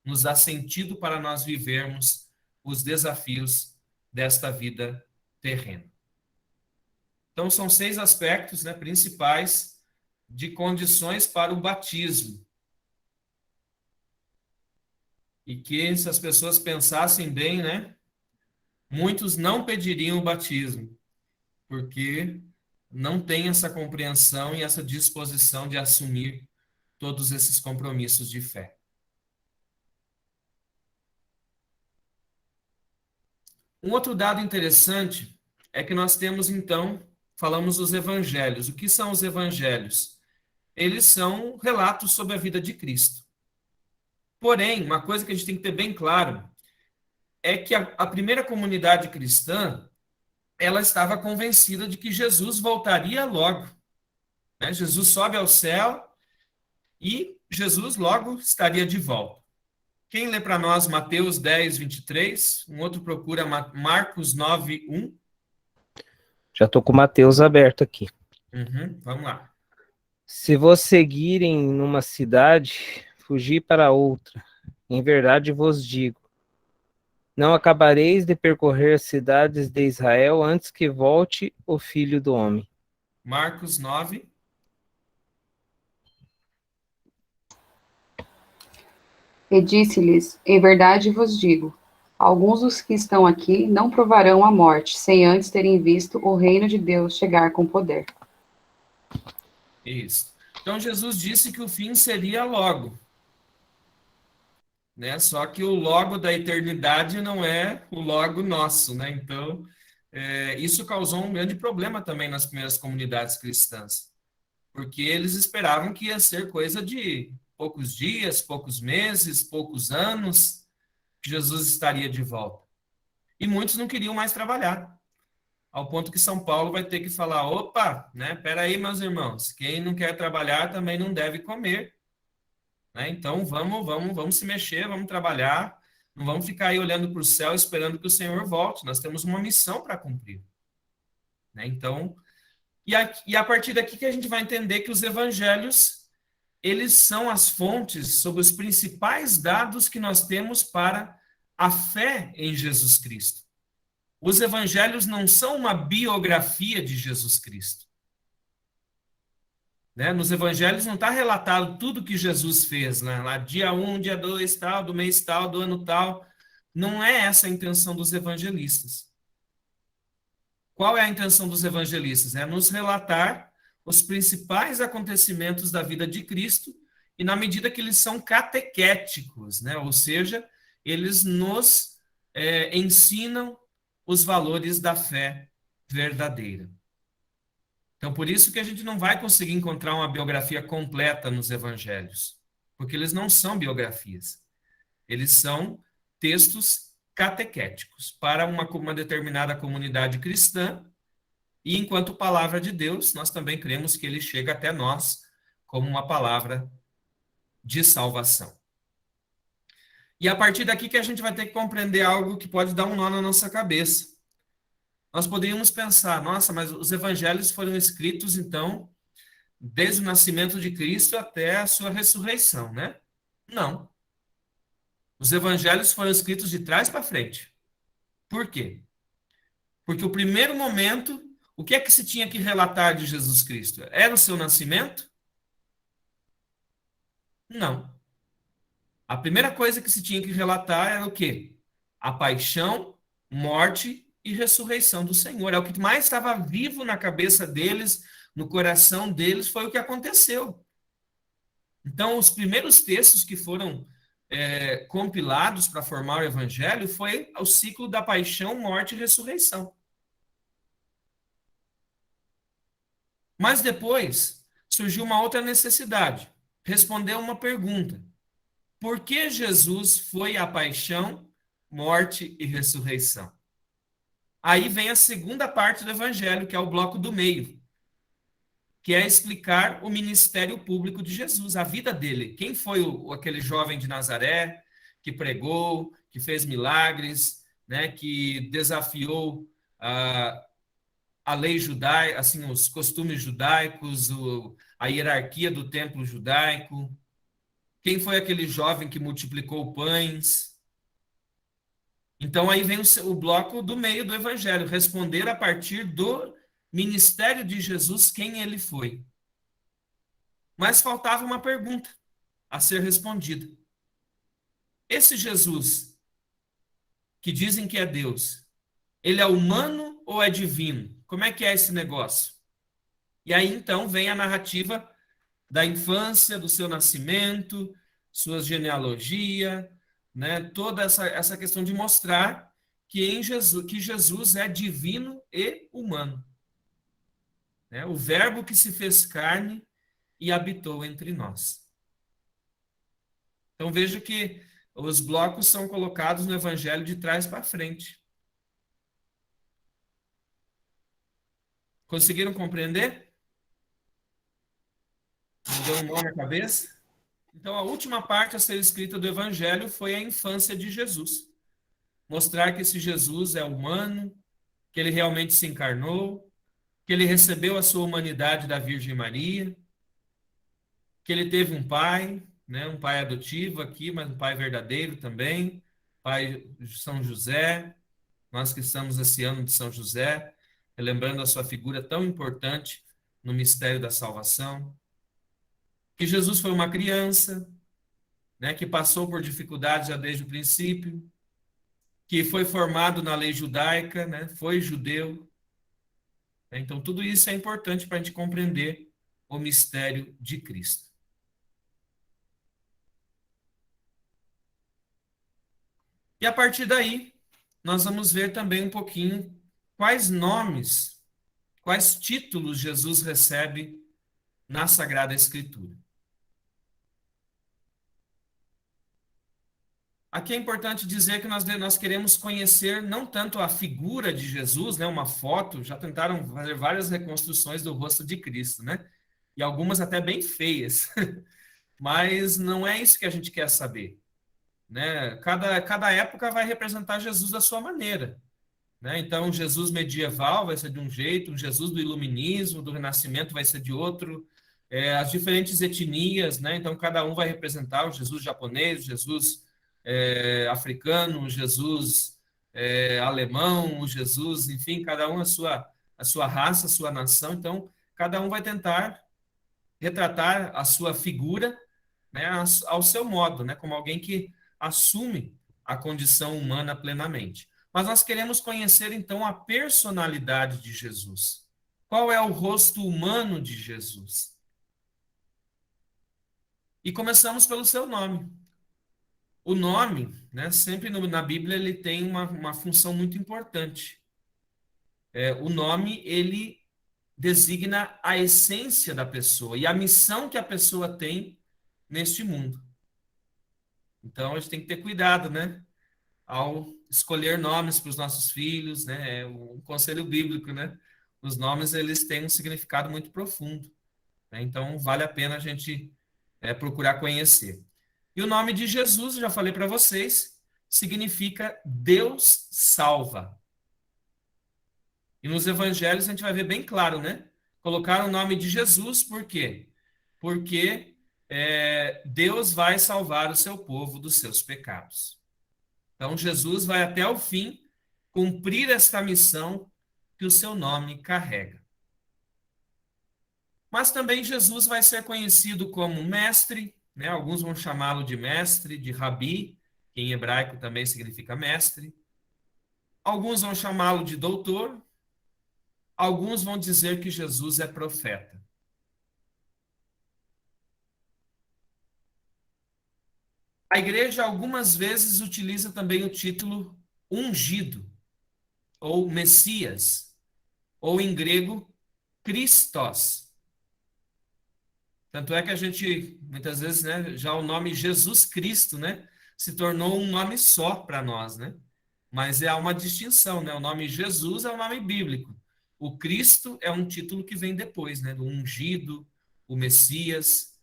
nos dá sentido para nós vivermos os desafios desta vida terrena. Então, são 6 aspectos, né, principais de condições para o batismo. E que, se as pessoas pensassem bem, né, muitos não pediriam o batismo, porque não têm essa compreensão e essa disposição de assumir todos esses compromissos de fé. Um outro dado interessante é que nós temos, então, falamos dos evangelhos. O que são os evangelhos? Eles são relatos sobre a vida de Cristo. Porém, uma coisa que a gente tem que ter bem claro é que a primeira comunidade cristã, ela estava convencida de que Jesus voltaria logo, né? Jesus sobe ao céu e Jesus logo estaria de volta. Quem lê para nós Mateus 10, 23? Um outro procura Marcos 9, 1. Já estou com o Mateus aberto aqui. Vamos lá. Se vos seguirem numa cidade, fugi para outra. Em verdade vos digo, não acabareis de percorrer as cidades de Israel antes que volte o Filho do Homem. Marcos 9. E disse-lhes, em verdade vos digo, alguns dos que estão aqui não provarão a morte, sem antes terem visto o reino de Deus chegar com poder. Isso. Então, Jesus disse que o fim seria logo, né? Só que o logo da eternidade não é o logo nosso, né? Então, isso causou um grande problema também nas primeiras comunidades cristãs, porque eles esperavam que ia ser coisa de poucos dias, poucos meses, poucos anos, que Jesus estaria de volta. E muitos não queriam mais trabalhar, ao ponto que São Paulo vai ter que falar, opa, né? Peraí, meus irmãos, quem não quer trabalhar também não deve comer, né? Então, vamos se mexer, vamos trabalhar, não vamos ficar aí olhando para o céu esperando que o Senhor volte, nós temos uma missão para cumprir, né? Então, e a partir daqui que a gente vai entender que os evangelhos, eles são as fontes sobre os principais dados que nós temos para a fé em Jesus Cristo. Os evangelhos não são uma biografia de Jesus Cristo, né? Nos evangelhos não está relatado tudo que Jesus fez, né? Lá dia 1, dia 2, tal, do mês tal, do ano tal. Não é essa a intenção dos evangelistas. Qual é a intenção dos evangelistas? É nos relatar os principais acontecimentos da vida de Cristo e na medida que eles são catequéticos, né? Ou seja, eles nos ensinam os valores da fé verdadeira. Então, por isso que a gente não vai conseguir encontrar uma biografia completa nos evangelhos, porque eles não são biografias. Eles são textos catequéticos para uma determinada comunidade cristã, e enquanto palavra de Deus, nós também cremos que ele chega até nós como uma palavra de salvação. E a partir daqui que a gente vai ter que compreender algo que pode dar um nó na nossa cabeça. Nós poderíamos pensar, nossa, mas os evangelhos foram escritos, então, desde o nascimento de Cristo até a sua ressurreição, né? Não. Os evangelhos foram escritos de trás para frente. Por quê? Porque o primeiro momento, o que é que se tinha que relatar de Jesus Cristo? Era o seu nascimento? Não. A primeira coisa que se tinha que relatar era o quê? A paixão, morte e ressurreição do Senhor. É o que mais estava vivo na cabeça deles, no coração deles, foi o que aconteceu. Então, os primeiros textos que foram compilados para formar o Evangelho foi o ciclo da paixão, morte e ressurreição. Mas depois surgiu uma outra necessidade, responder uma pergunta. Por que Jesus foi a paixão, morte e ressurreição? Aí vem a segunda parte do Evangelho, que é o bloco do meio, que é explicar o ministério público de Jesus, a vida dele. Quem foi aquele jovem de Nazaré que pregou, que fez milagres, né, que desafiou a lei judaica, assim, os costumes judaicos, a hierarquia do templo judaico? Quem foi aquele jovem que multiplicou pães? Então, aí vem o bloco do meio do Evangelho, responder a partir do ministério de Jesus, quem ele foi. Mas faltava uma pergunta a ser respondida. Esse Jesus, que dizem que é Deus, ele é humano ou é divino? Como é que é esse negócio? E aí, então, vem a narrativa da infância, do seu nascimento, sua genealogia, né? Toda essa questão de mostrar que Jesus é divino e humano. Né? O verbo que se fez carne e habitou entre nós. Então veja que os blocos são colocados no Evangelho de trás para frente. Conseguiram compreender? Não deu um nó na cabeça? Então, a última parte a ser escrita do Evangelho foi a infância de Jesus. Mostrar que esse Jesus é humano, que ele realmente se encarnou, que ele recebeu a sua humanidade da Virgem Maria, que ele teve um pai, né, um pai adotivo aqui, mas um pai verdadeiro também, pai de São José. Nós que estamos esse ano de São José, lembrando a sua figura tão importante no mistério da salvação. Que Jesus foi uma criança, né, que passou por dificuldades já desde o princípio, que foi formado na lei judaica, né, foi judeu. Então, tudo isso é importante para a gente compreender o mistério de Cristo. E a partir daí, nós vamos ver também um pouquinho quais nomes, quais títulos Jesus recebe na Sagrada Escritura. Aqui é importante dizer que nós queremos conhecer não tanto a figura de Jesus, né, uma foto, já tentaram fazer várias reconstruções do rosto de Cristo, né? E algumas até bem feias, mas não é isso que a gente quer saber, né? Cada época vai representar Jesus da sua maneira, né? Então, Jesus medieval vai ser de um jeito, o Jesus do Iluminismo, do Renascimento vai ser de outro, as diferentes etnias, né? Então, cada um vai representar o Jesus japonês, o Jesus africano, o Jesus alemão, o Jesus, enfim, cada um a sua raça, a sua nação. Então, cada um vai tentar retratar a sua figura, né, ao seu modo, né, como alguém que assume a condição humana plenamente. Mas nós queremos conhecer, então, a personalidade de Jesus. Qual é o rosto humano de Jesus? E começamos pelo seu nome. O nome, né, sempre na Bíblia, ele tem uma função muito importante. O nome, ele designa a essência da pessoa e a missão que a pessoa tem neste mundo. Então, a gente tem que ter cuidado, né? Ao escolher nomes para os nossos filhos, né? É um conselho bíblico, né? Os nomes, eles têm um significado muito profundo, né? Então, vale a pena a gente procurar conhecer. E o nome de Jesus, eu já falei para vocês, significa Deus salva. E nos evangelhos a gente vai ver bem claro, né? Colocar o nome de Jesus, por quê? Porque Deus vai salvar o seu povo dos seus pecados. Então, Jesus vai até o fim cumprir esta missão que o seu nome carrega. Mas também Jesus vai ser conhecido como mestre, né? Alguns vão chamá-lo de mestre, de rabi, que em hebraico também significa mestre. Alguns vão chamá-lo de doutor. Alguns vão dizer que Jesus é profeta. A igreja algumas vezes utiliza também o título ungido, ou Messias, ou em grego, Christos. Tanto é que a gente, muitas vezes, né, já o nome Jesus Cristo, né, se tornou um nome só para nós, né? Mas há uma distinção, né? O nome Jesus é um nome bíblico. O Cristo é um título que vem depois, né? Do ungido, o Messias.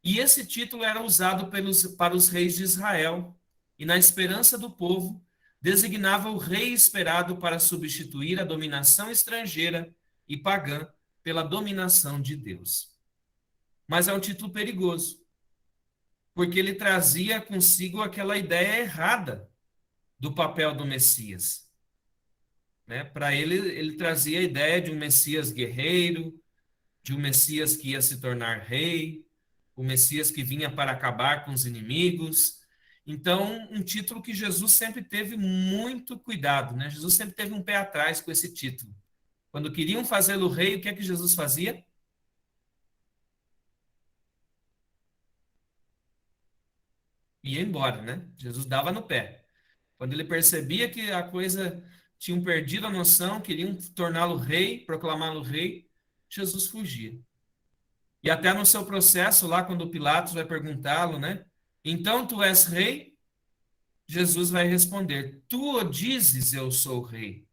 E esse título era usado para os reis de Israel. E na esperança do povo, designava o rei esperado para substituir a dominação estrangeira e pagã pela dominação de Deus. Mas é um título perigoso, porque ele trazia consigo aquela ideia errada do papel do Messias. Né? Para ele trazia a ideia de um Messias guerreiro, de um Messias que ia se tornar rei, o Messias que vinha para acabar com os inimigos. Então, um título que Jesus sempre teve muito cuidado, né? Jesus sempre teve um pé atrás com esse título. Quando queriam fazê-lo rei, o que é que Jesus fazia? Ia embora, né? Jesus dava no pé. Quando ele percebia que a coisa tinham perdido a noção, queriam torná-lo rei, proclamá-lo rei, Jesus fugia. E até no seu processo, lá quando Pilatos vai perguntá-lo, né? Então tu és rei? Jesus vai responder: tu o dizes, eu sou rei,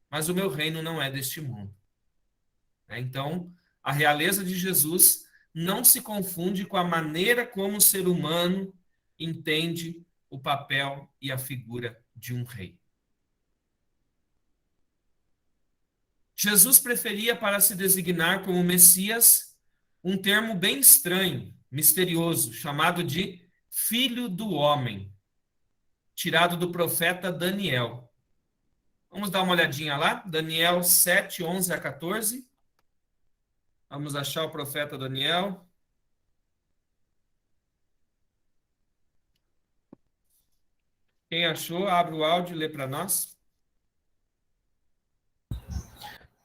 mas o meu reino não é deste mundo. Então, a realeza de Jesus não se confunde com a maneira como o ser humano entende o papel e a figura de um rei. Jesus preferia, para se designar como Messias, um termo bem estranho, misterioso, chamado de Filho do Homem, tirado do profeta Daniel. Vamos dar uma olhadinha lá? Daniel 7, 11 a 14. Vamos achar o profeta Daniel. Quem achou, abre o áudio e lê para nós.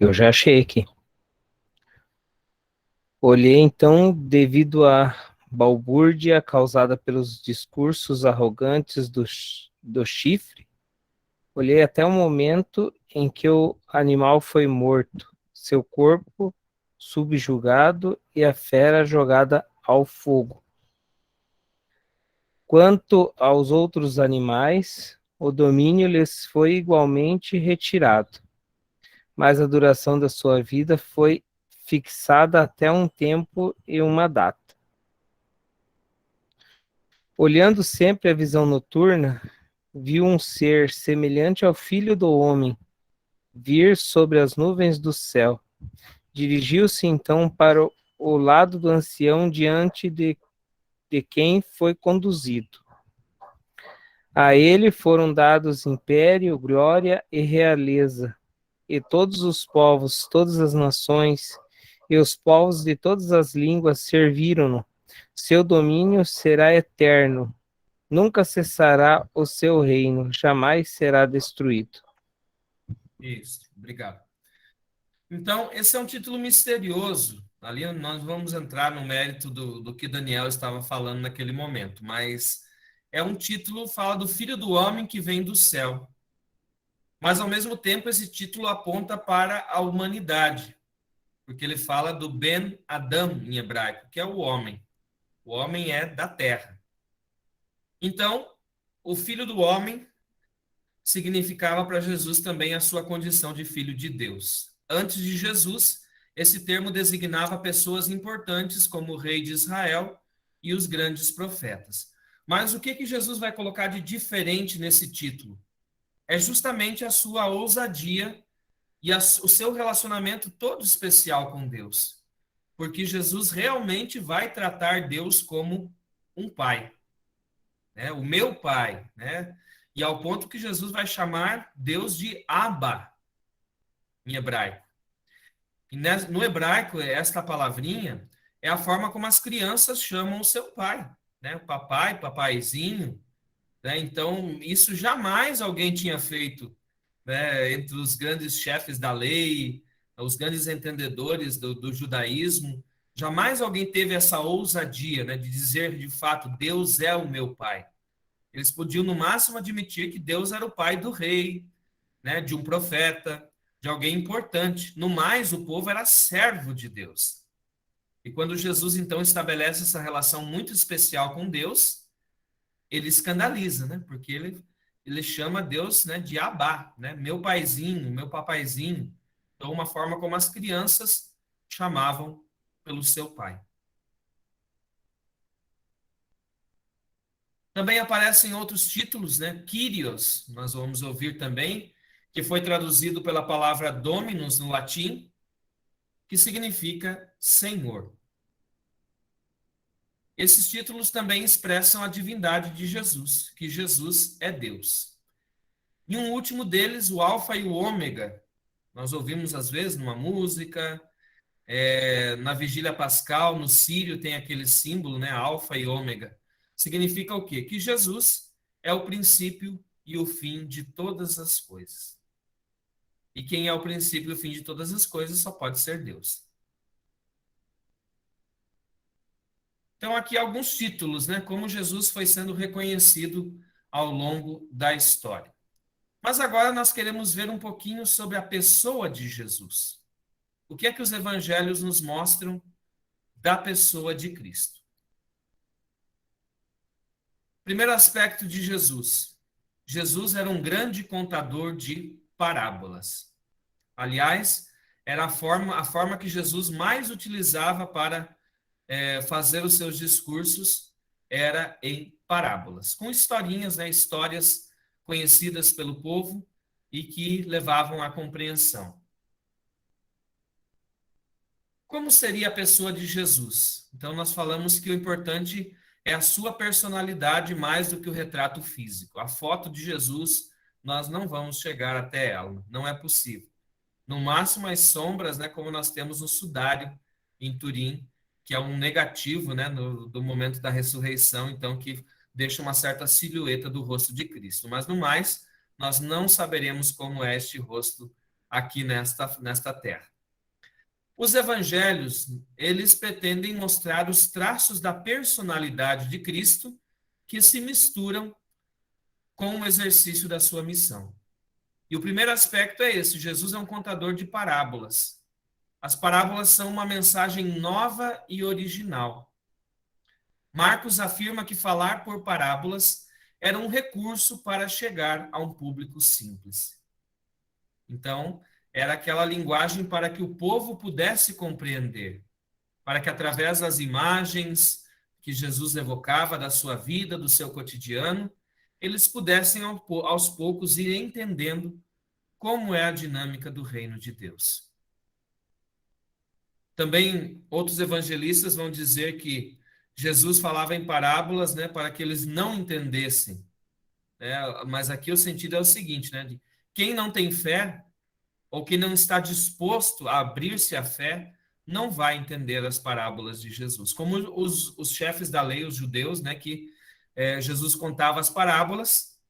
Eu já achei aqui. Olhei então, devido à balbúrdia causada pelos discursos arrogantes do chifre, olhei até o momento em que o animal foi morto, seu corpo subjugado e a fera jogada ao fogo. Quanto aos outros animais, o domínio lhes foi igualmente retirado, mas a duração da sua vida foi fixada até um tempo e uma data. Olhando sempre a visão noturna, viu um ser semelhante ao Filho do Homem vir sobre as nuvens do céu. Dirigiu-se então para o lado do ancião diante de quem foi conduzido. A ele foram dados império, glória e realeza, e todos os povos, todas as nações, e os povos de todas as línguas serviram-no. Seu domínio será eterno, nunca cessará o seu reino, jamais será destruído. Isso, obrigado. Então, esse é um título misterioso. Ali nós vamos entrar no mérito do que Daniel estava falando naquele momento, mas é um título que fala do Filho do Homem que vem do céu. Mas, ao mesmo tempo, esse título aponta para a humanidade, porque ele fala do Ben Adam, em hebraico, que é o homem. O homem é da terra. Então, o filho do homem significava para Jesus também a sua condição de filho de Deus. Antes de Jesus, esse termo designava pessoas importantes como o rei de Israel e os grandes profetas. Mas o que Jesus vai colocar de diferente nesse título? É justamente a sua ousadia e o seu relacionamento todo especial com Deus. Porque Jesus realmente vai tratar Deus como um pai, né? O meu pai, né? E ao ponto que Jesus vai chamar Deus de Abba, em hebraico. E no hebraico, esta palavrinha é a forma como as crianças chamam o seu pai, né? Papai, papaizinho, né? Então, isso jamais alguém tinha feito, né? Entre os grandes chefes da lei, os grandes entendedores do judaísmo, jamais alguém teve essa ousadia, né? De dizer de fato, Deus é o meu pai. Eles podiam, no máximo, admitir que Deus era o pai do rei, né, de um profeta, de alguém importante. No mais, o povo era servo de Deus. E quando Jesus, então, estabelece essa relação muito especial com Deus, ele escandaliza, né? Porque ele chama Deus, né, de Abá, né? Meu paizinho, meu papaizinho. Então, uma forma como as crianças chamavam pelo seu pai. Também aparecem outros títulos, né? Kyrios, nós vamos ouvir também, que foi traduzido pela palavra Dominus no latim, que significa Senhor. Esses títulos também expressam a divindade de Jesus, que Jesus é Deus. E um último deles, o Alfa e o Ômega. Nós ouvimos às vezes numa música, na vigília pascal, no Sírio tem aquele símbolo, né? Alfa e Ômega. Significa o quê? Que Jesus é o princípio e o fim de todas as coisas. E quem é o princípio e o fim de todas as coisas só pode ser Deus. Então, aqui alguns títulos, né? Como Jesus foi sendo reconhecido ao longo da história. Mas agora nós queremos ver um pouquinho sobre a pessoa de Jesus. O que é que os evangelhos nos mostram da pessoa de Cristo? Primeiro aspecto de Jesus. Jesus era um grande contador de parábolas. Aliás, era a forma que Jesus mais utilizava para fazer os seus discursos era em parábolas, com historinhas, né, histórias conhecidas pelo povo e que levavam à compreensão. Como seria a pessoa de Jesus? Então, nós falamos que o importante é a sua personalidade mais do que o retrato físico. A foto de Jesus, nós não vamos chegar até ela, não é possível. No máximo, as sombras, né, como nós temos no Sudário, em Turim, que é um negativo, né, do momento da ressurreição, então, que deixa uma certa silhueta do rosto de Cristo. Mas, no mais, nós não saberemos como é este rosto aqui nesta terra. Os evangelhos, eles pretendem mostrar os traços da personalidade de Cristo que se misturam com o exercício da sua missão. E o primeiro aspecto é esse: Jesus é um contador de parábolas. As parábolas são uma mensagem nova e original. Marcos afirma que falar por parábolas era um recurso para chegar a um público simples. Então, era aquela linguagem para que o povo pudesse compreender, para que através das imagens que Jesus evocava da sua vida, do seu cotidiano, eles pudessem aos poucos ir entendendo como é a dinâmica do reino de Deus. Também outros evangelistas vão dizer que Jesus falava em parábolas, né, para que eles não entendessem. Mas aqui o sentido é o seguinte, né, de quem não tem fé, ou quem não está disposto a abrir-se à fé, não vai entender as parábolas de Jesus. Como os chefes da lei, os judeus, né, que Jesus contava as parábolas,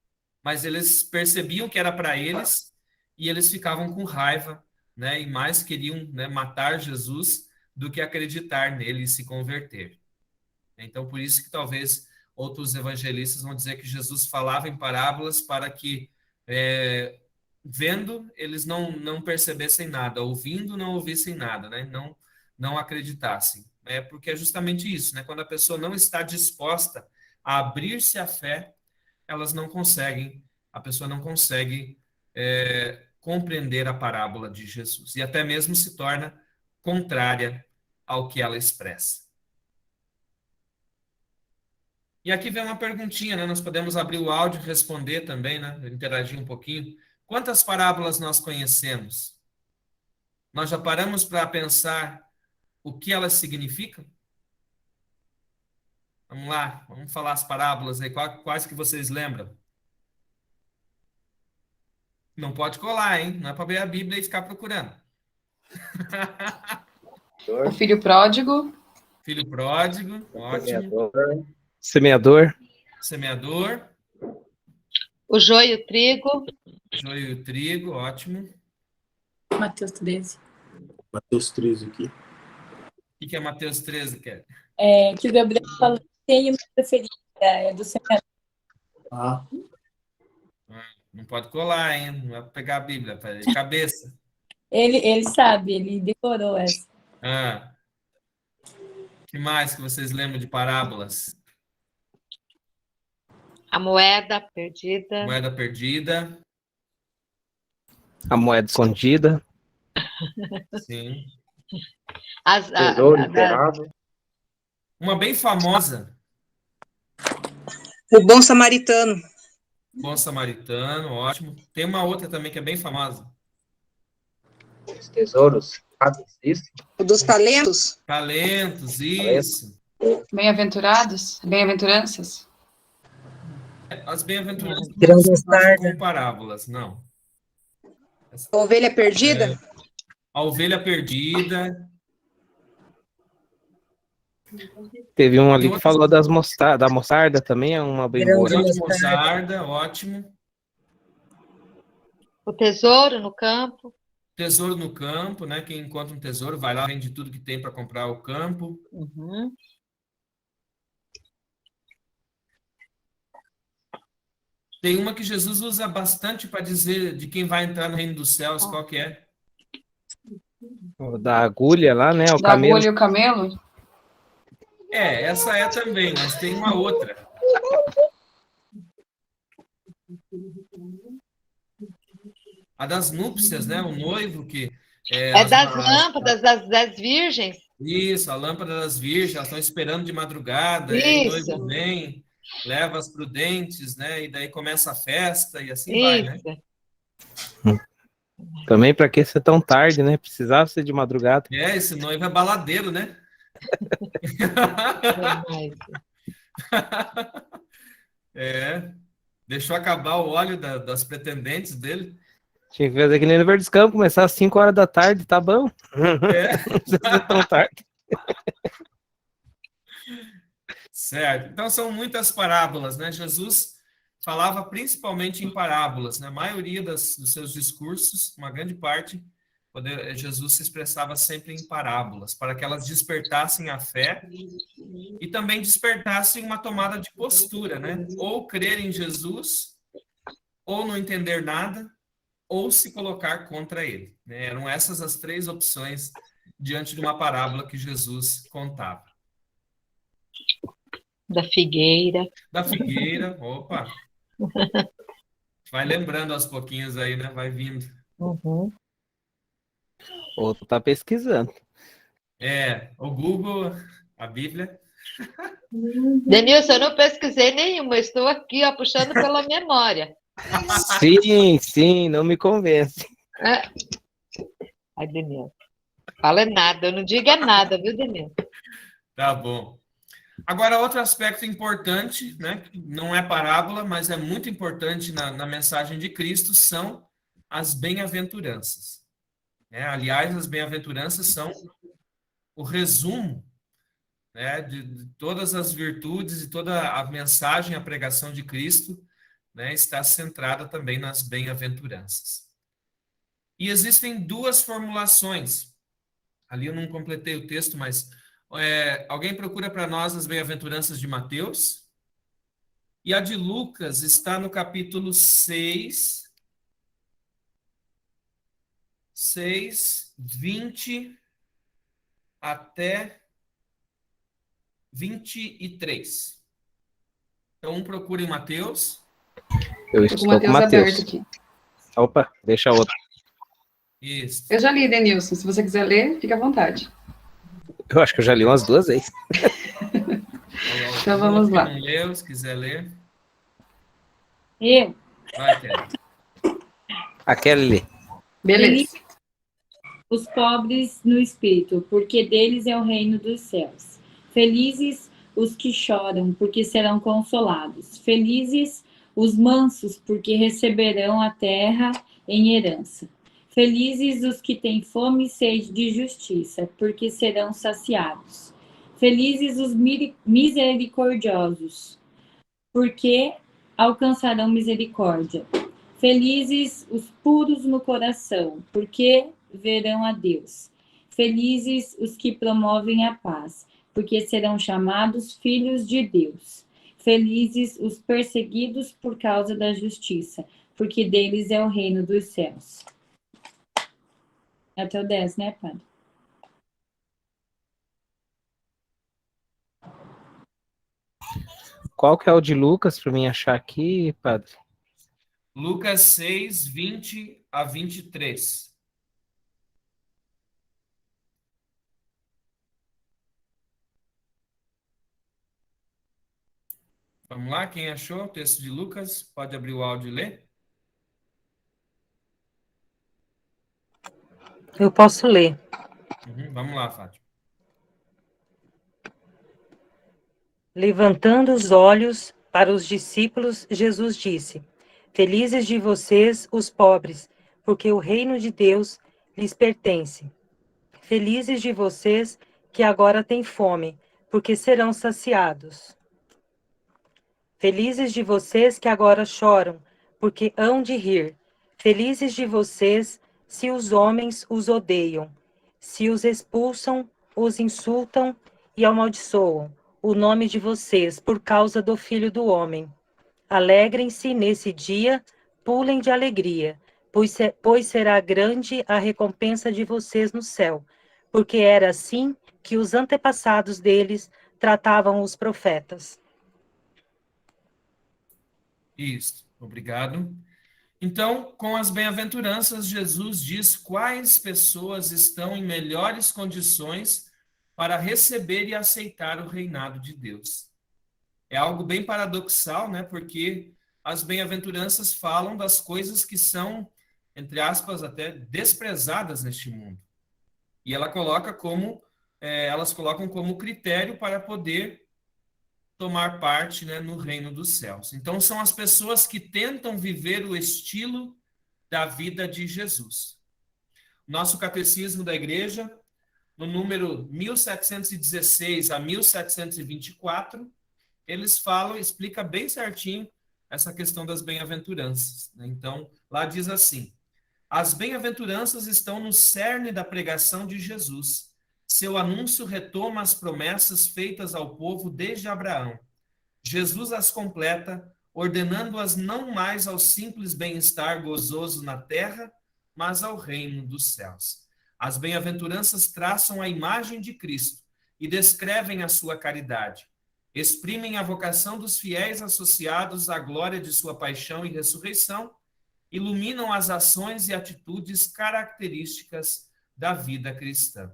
mas eles percebiam que era para eles e eles ficavam com raiva, né, e mais queriam, né, matar Jesus do que acreditar nele e se converter. Então, por isso que talvez outros evangelistas vão dizer que Jesus falava em parábolas para que, vendo, eles não percebessem nada, ouvindo, não ouvissem nada, né, não acreditassem. Porque é justamente isso, né, quando a pessoa não está disposta a abrir-se à fé, elas não conseguem, a pessoa não consegue compreender a parábola de Jesus. E até mesmo se torna contrária ao que ela expressa. E aqui vem uma perguntinha, né? Nós podemos abrir o áudio e responder também, né? Interagir um pouquinho. Quantas parábolas nós conhecemos? Nós já paramos para pensar o que elas significam? Vamos lá, vamos falar as parábolas aí. Quais que vocês lembram? Não pode colar, hein? Não é para abrir a Bíblia e ficar procurando. O filho pródigo. Filho pródigo, ótimo. Semeador. Semeador. O joio e o trigo. Joio e o trigo, ótimo. Mateus 13. Mateus 13 aqui. O que é Mateus 13, Kelly? Que o Gabriel falou que tem a minha preferida, é do semeador. Ah, Não pode colar, hein? Não vai pegar a Bíblia, de cabeça. Ele sabe, ele decorou essa. Que mais que vocês lembram de parábolas? A moeda perdida. Moeda perdida. A moeda escondida. Sim. tesouro enterrado. Uma bem famosa. O Bom Samaritano. Bom Samaritano, ótimo. Tem uma outra também que é bem famosa. Os tesouros, isso? O dos talentos. Talentos, isso. Bem-aventurados? Bem-aventuranças? As bem-aventuranças Grão não de se fazem mostarda. com parábolas, não. A ovelha perdida. A ovelha perdida. Teve um ali Tem que outras- falou da mostarda também, é uma bem Grão boa. de Grão de mostarda. mostarda, ótimo. O tesouro no campo. Tesouro no campo, né? Quem encontra um tesouro vai lá, vende tudo que tem para comprar o campo. Uhum. Tem uma que Jesus usa bastante para dizer de quem vai entrar no reino dos céus, qual que é? O da agulha lá, né? O Da camelo. agulha e o camelo? Essa é também, mas tem uma outra. A das núpcias, né? O noivo que... É das lâmpadas das virgens. Isso, a lâmpada das virgens, elas estão esperando de madrugada, e aí o Isso. noivo vem, leva as prudentes, né? E daí começa a festa e assim vai, né? Isso. Também para que ser tão tarde, né? Precisava ser de madrugada. Esse noivo é baladeiro, né? Verdade. Deixou acabar o óleo das pretendentes dele. Tinha que fazer que nem no Verde dos Campos, começar às 5 horas da tarde, tá bom? É. Não precisa ser tão tarde. Certo. Então são muitas parábolas, né? Jesus falava principalmente em parábolas, né? A maioria dos seus discursos, uma grande parte, Jesus se expressava sempre em parábolas, para que elas despertassem a fé e também despertassem uma tomada de postura, né? Ou crer em Jesus, ou não entender nada, ou se colocar contra ele, né? Eram essas as três opções diante de uma parábola que Jesus contava. Da figueira. Da figueira, opa! Vai lembrando aos pouquinhos aí, né? Vai vindo. Uhum. Outro tá pesquisando. O Google, a Bíblia. Denilson, eu não pesquisei nenhuma, eu estou aqui, ó, puxando pela memória. Sim, não me convence. Ai, Denilson. Fala nada, eu não digo nada, viu, Denilson? Tá bom. Agora, outro aspecto importante, né? Que não é parábola, mas é muito importante na mensagem de Cristo, são as bem-aventuranças. Aliás, as bem-aventuranças são o resumo, né, de todas as virtudes e toda a mensagem, a pregação de Cristo, né, está centrada também nas bem-aventuranças. E existem duas formulações. Ali eu não completei o texto, mas alguém procura para nós as bem-aventuranças de Mateus. E a de Lucas está no capítulo 6, 20 até 23. Então, um procura em Mateus. Eu Estou estou com o com Mateus aberto Mateus. aqui. Opa, deixa outro. Isso. Eu já li, Denilson. Se você quiser ler, fica à vontade. Eu acho que eu já li umas 2 vezes. Então vamos lá. Não leu, se quiser ler. Eu. Vai, Kelly. A Kelly lê. Beleza. Os pobres no espírito, porque deles é o reino dos céus. Felizes os que choram, porque serão consolados. Felizes os mansos, porque receberão a terra em herança. Felizes os que têm fome e sede de justiça, porque serão saciados. Felizes os misericordiosos, porque alcançarão misericórdia. Felizes os puros no coração, porque verão a Deus. Felizes os que promovem a paz, porque serão chamados filhos de Deus. Felizes os perseguidos por causa da justiça, porque deles é o reino dos céus. Até o 10, né, padre? Qual que é o de Lucas para mim achar aqui, padre? Lucas 6, 20 a 23. Vamos lá, quem achou o texto de Lucas, pode abrir o áudio e ler. Eu posso ler. Vamos lá, Fátima. Levantando os olhos para os discípulos, Jesus disse: Felizes de vocês, os pobres, porque o reino de Deus lhes pertence. Felizes de vocês que agora têm fome, porque serão saciados. Felizes de vocês que agora choram, porque hão de rir. Felizes de vocês se os homens os odeiam, se os expulsam, os insultam e amaldiçoam o nome de vocês por causa do Filho do Homem. Alegrem-se nesse dia, pulem de alegria, pois será grande a recompensa de vocês no céu, porque era assim que os antepassados deles tratavam os profetas. Isso, obrigado. Então, com as bem-aventuranças, Jesus diz quais pessoas estão em melhores condições para receber e aceitar o reinado de Deus. É algo bem paradoxal, né? Porque as bem-aventuranças falam das coisas que são, entre aspas, até desprezadas neste mundo. E elas colocam como critério para poder tomar parte, né, no reino dos céus. Então, são as pessoas que tentam viver o estilo da vida de Jesus. Nosso catecismo da igreja, no número 1716 a 1724, explica bem certinho essa questão das bem-aventuranças. Então, lá diz assim: as bem-aventuranças estão no cerne da pregação de Jesus. Seu anúncio retoma as promessas feitas ao povo desde Abraão. Jesus as completa, ordenando-as não mais ao simples bem-estar gozoso na terra, mas ao reino dos céus. As bem-aventuranças traçam a imagem de Cristo e descrevem a sua caridade. Exprimem a vocação dos fiéis associados à glória de sua paixão e ressurreição, iluminam as ações e atitudes características da vida cristã.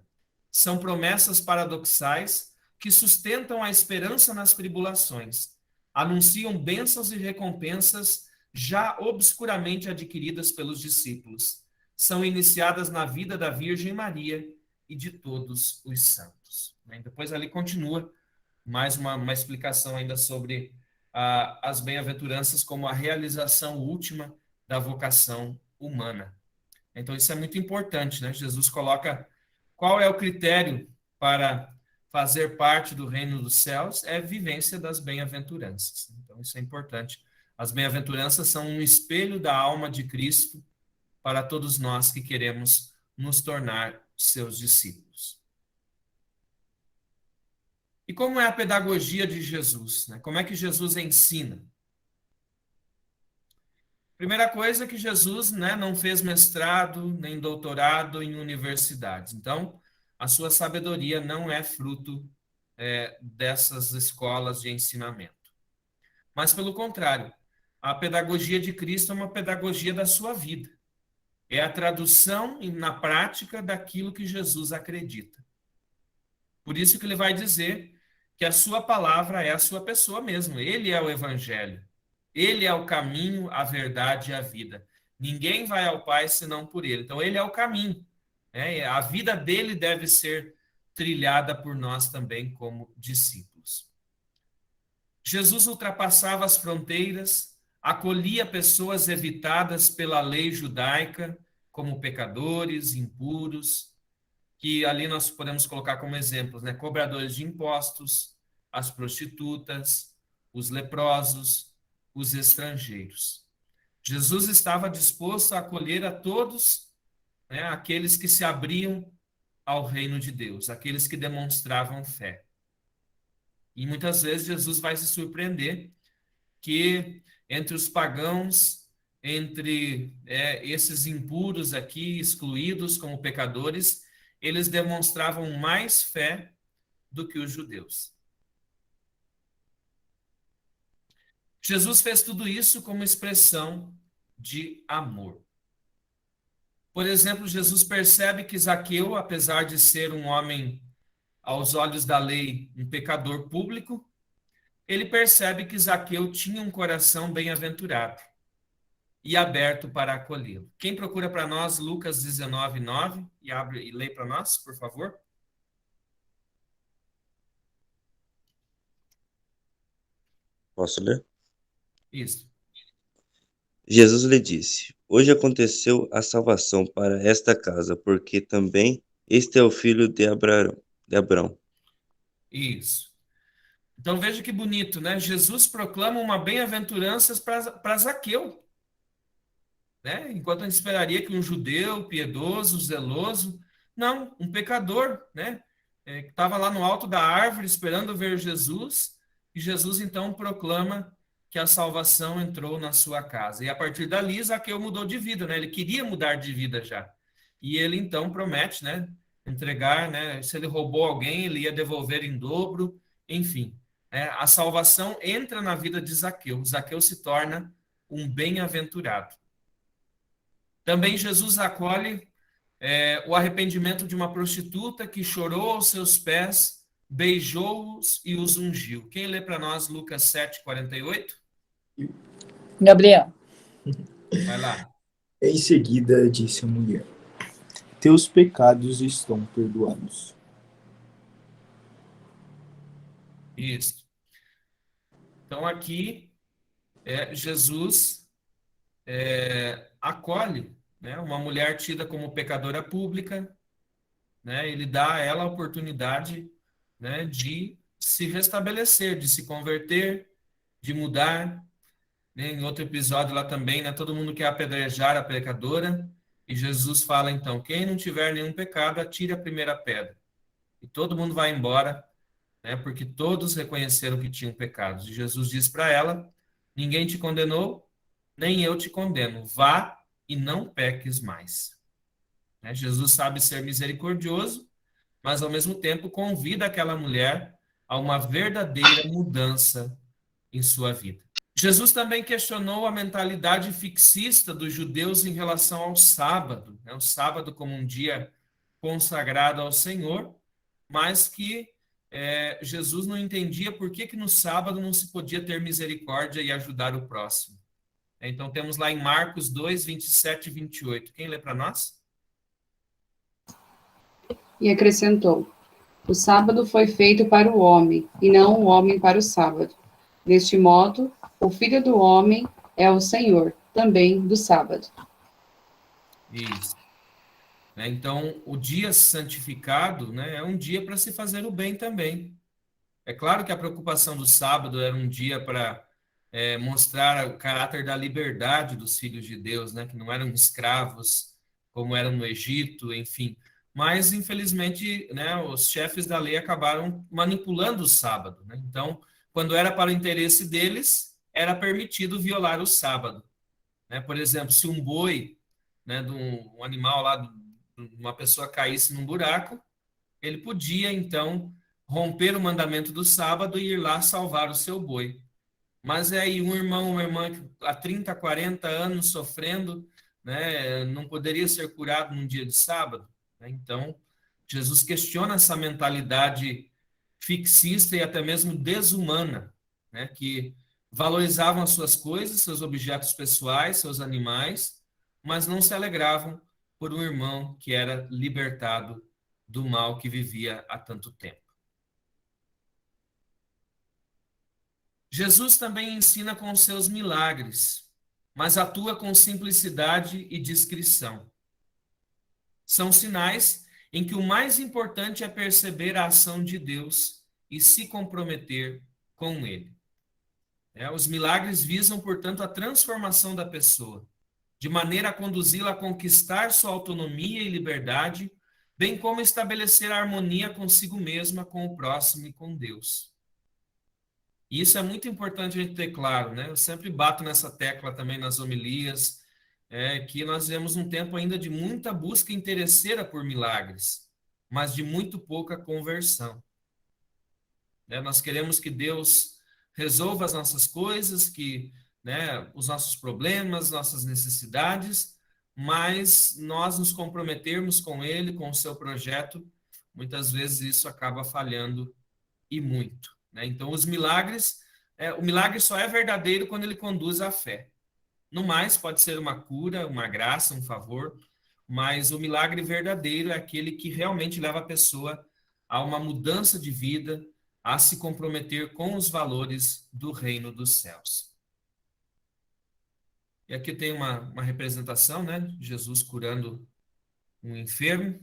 São promessas paradoxais que sustentam a esperança nas tribulações, anunciam bênçãos e recompensas já obscuramente adquiridas pelos discípulos. São iniciadas na vida da Virgem Maria e de todos os santos. Depois ali continua mais uma explicação ainda sobre as bem-aventuranças como a realização última da vocação humana. Então, isso é muito importante, né? Jesus coloca qual é o critério para fazer parte do reino dos céus, é a vivência das bem-aventuranças. Então, isso é importante. As bem-aventuranças são um espelho da alma de Cristo para todos nós que queremos nos tornar seus discípulos. E como é a pedagogia de Jesus? Né? Como é que Jesus ensina? Primeira coisa é que Jesus, né, não fez mestrado nem doutorado em universidades. Então, a sua sabedoria não é fruto dessas escolas de ensinamento. mas pelo contrário, a pedagogia de Cristo é uma pedagogia da sua vida. É a tradução na prática daquilo que Jesus acredita. Por isso que ele vai dizer que a sua palavra é a sua pessoa mesmo. Ele é o evangelho. Ele é o caminho, a verdade e a vida. Ninguém vai ao Pai senão por ele. Então, ele é o caminho. A vida dele deve ser trilhada por nós também como discípulos. Jesus ultrapassava as fronteiras, acolhia pessoas evitadas pela lei judaica, como pecadores, impuros, que ali nós podemos colocar como exemplos, cobradores de impostos, as prostitutas, os leprosos, os estrangeiros. Jesus estava disposto a acolher a todos, aqueles que se abriam ao reino de Deus, aqueles que demonstravam fé. E muitas vezes Jesus vai se surpreender que entre os pagãos, entre esses impuros aqui, excluídos como pecadores, eles demonstravam mais fé do que os judeus. Jesus fez tudo isso como expressão de amor. Por exemplo, Jesus percebe que Zaqueu, apesar de ser um homem, aos olhos da lei, um pecador público, ele percebe que Zaqueu tinha um coração bem-aventurado e aberto para acolhê-lo. Quem procura para nós Lucas 19:9 e abre e lê para nós, por favor? Posso ler? Isso. Jesus lhe disse: Hoje aconteceu a salvação para esta casa, porque também este é o filho de Abraão. Isso. Então veja que bonito, né? Jesus proclama uma bem-aventurança para Zaqueu. Enquanto a gente esperaria que um judeu piedoso, zeloso, não, um pecador, que estava lá no alto da árvore esperando ver Jesus, e Jesus então proclama que a salvação entrou na sua casa. E a partir dali, Zaqueu mudou de vida, ele queria mudar de vida já. E ele então promete, entregar, se ele roubou alguém, ele ia devolver em dobro, enfim. A salvação entra na vida de Zaqueu. Zaqueu se torna um bem-aventurado. Também Jesus acolhe o arrependimento de uma prostituta que chorou aos seus pés, beijou-os e os ungiu. Quem lê para nós Lucas 7:48? Gabriel. Vai lá. Em seguida disse a mulher: Teus pecados estão perdoados. Isso. Então aqui Jesus acolhe uma mulher tida como pecadora pública, ele dá a ela a oportunidade de se restabelecer, de se converter, de mudar. Em outro episódio lá também, todo mundo quer apedrejar a pecadora, e Jesus fala então, quem não tiver nenhum pecado, atire a primeira pedra. E todo mundo vai embora, porque todos reconheceram que tinham pecados. E Jesus diz para ela, ninguém te condenou, nem eu te condeno. Vá e não peques mais. Jesus sabe ser misericordioso, mas ao mesmo tempo convida aquela mulher a uma verdadeira mudança em sua vida. Jesus também questionou a mentalidade fixista dos judeus em relação ao sábado, o sábado como um dia consagrado ao Senhor, mas que Jesus não entendia por que no sábado não se podia ter misericórdia e ajudar o próximo. Então temos lá em Marcos 2:27 e 28. Quem lê para nós? E acrescentou: O sábado foi feito para o homem, e não o homem para o sábado. Deste modo, o Filho do Homem é o Senhor, também do sábado. Isso. Então, o dia santificado é um dia para se fazer o bem também. É claro que a preocupação do sábado era um dia para mostrar o caráter da liberdade dos filhos de Deus, que não eram escravos, como eram no Egito, enfim. Mas, infelizmente, os chefes da lei acabaram manipulando o sábado. Então, quando era para o interesse deles, era permitido violar o sábado. Por exemplo, se um boi, de um animal lá, uma pessoa caísse num buraco, ele podia, então, romper o mandamento do sábado e ir lá salvar o seu boi. Mas é aí um irmão, uma irmã que há 30, 40 anos sofrendo, né, não poderia ser curado num dia de sábado, né? Então, Jesus questiona essa mentalidade fixista e até mesmo desumana, né, que valorizavam as suas coisas, seus objetos pessoais, seus animais, mas não se alegravam por um irmão que era libertado do mal que vivia há tanto tempo. Jesus também ensina com os seus milagres, mas atua com simplicidade e discrição. São sinais em que o mais importante é perceber a ação de Deus e se comprometer com Ele. Os milagres visam, portanto, a transformação da pessoa, de maneira a conduzi-la a conquistar sua autonomia e liberdade, bem como estabelecer a harmonia consigo mesma, com o próximo e com Deus. E isso é muito importante a gente ter claro, né? Eu sempre bato nessa tecla também nas homilias, que nós vivemos um tempo ainda de muita busca interesseira por milagres, mas de muito pouca conversão. Nós queremos que Deus resolva as nossas coisas, que, os nossos problemas, nossas necessidades, mas nós nos comprometermos com Ele, com o seu projeto, muitas vezes isso acaba falhando e muito. Então, os milagres, o milagre só é verdadeiro quando ele conduz à fé. No mais, pode ser uma cura, uma graça, um favor, mas o milagre verdadeiro é aquele que realmente leva a pessoa a uma mudança de vida, a se comprometer com os valores do reino dos céus. E aqui tem uma representação, de Jesus curando um enfermo.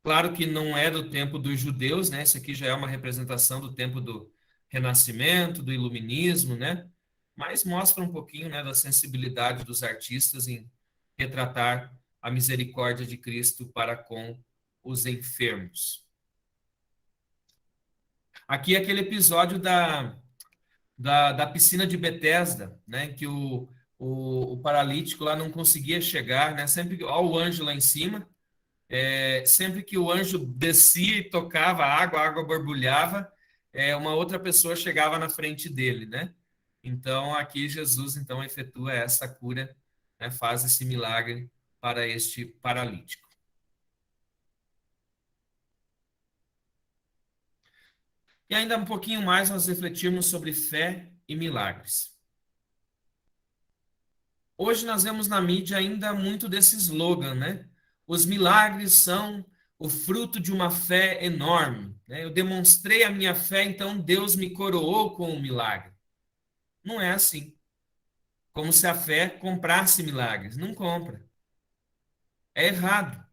Claro que não é do tempo dos judeus, Isso aqui já é uma representação do tempo do Renascimento, do Iluminismo, Mas mostra um pouquinho, da sensibilidade dos artistas em retratar a misericórdia de Cristo para com os enfermos. Aqui é aquele episódio da piscina de Betesda, que o paralítico lá não conseguia chegar, sempre, ó, o anjo lá em cima, sempre que o anjo descia e tocava a água borbulhava, uma outra pessoa chegava na frente dele, Então, aqui Jesus, então, efetua essa cura, faz esse milagre para este paralítico. E ainda um pouquinho mais nós refletirmos sobre fé e milagres. Hoje nós vemos na mídia ainda muito desse slogan, Os milagres são o fruto de uma fé enorme. Eu demonstrei a minha fé, então Deus me coroou com um milagre. Não é assim. Como se a fé comprasse milagres. Não compra. É errado.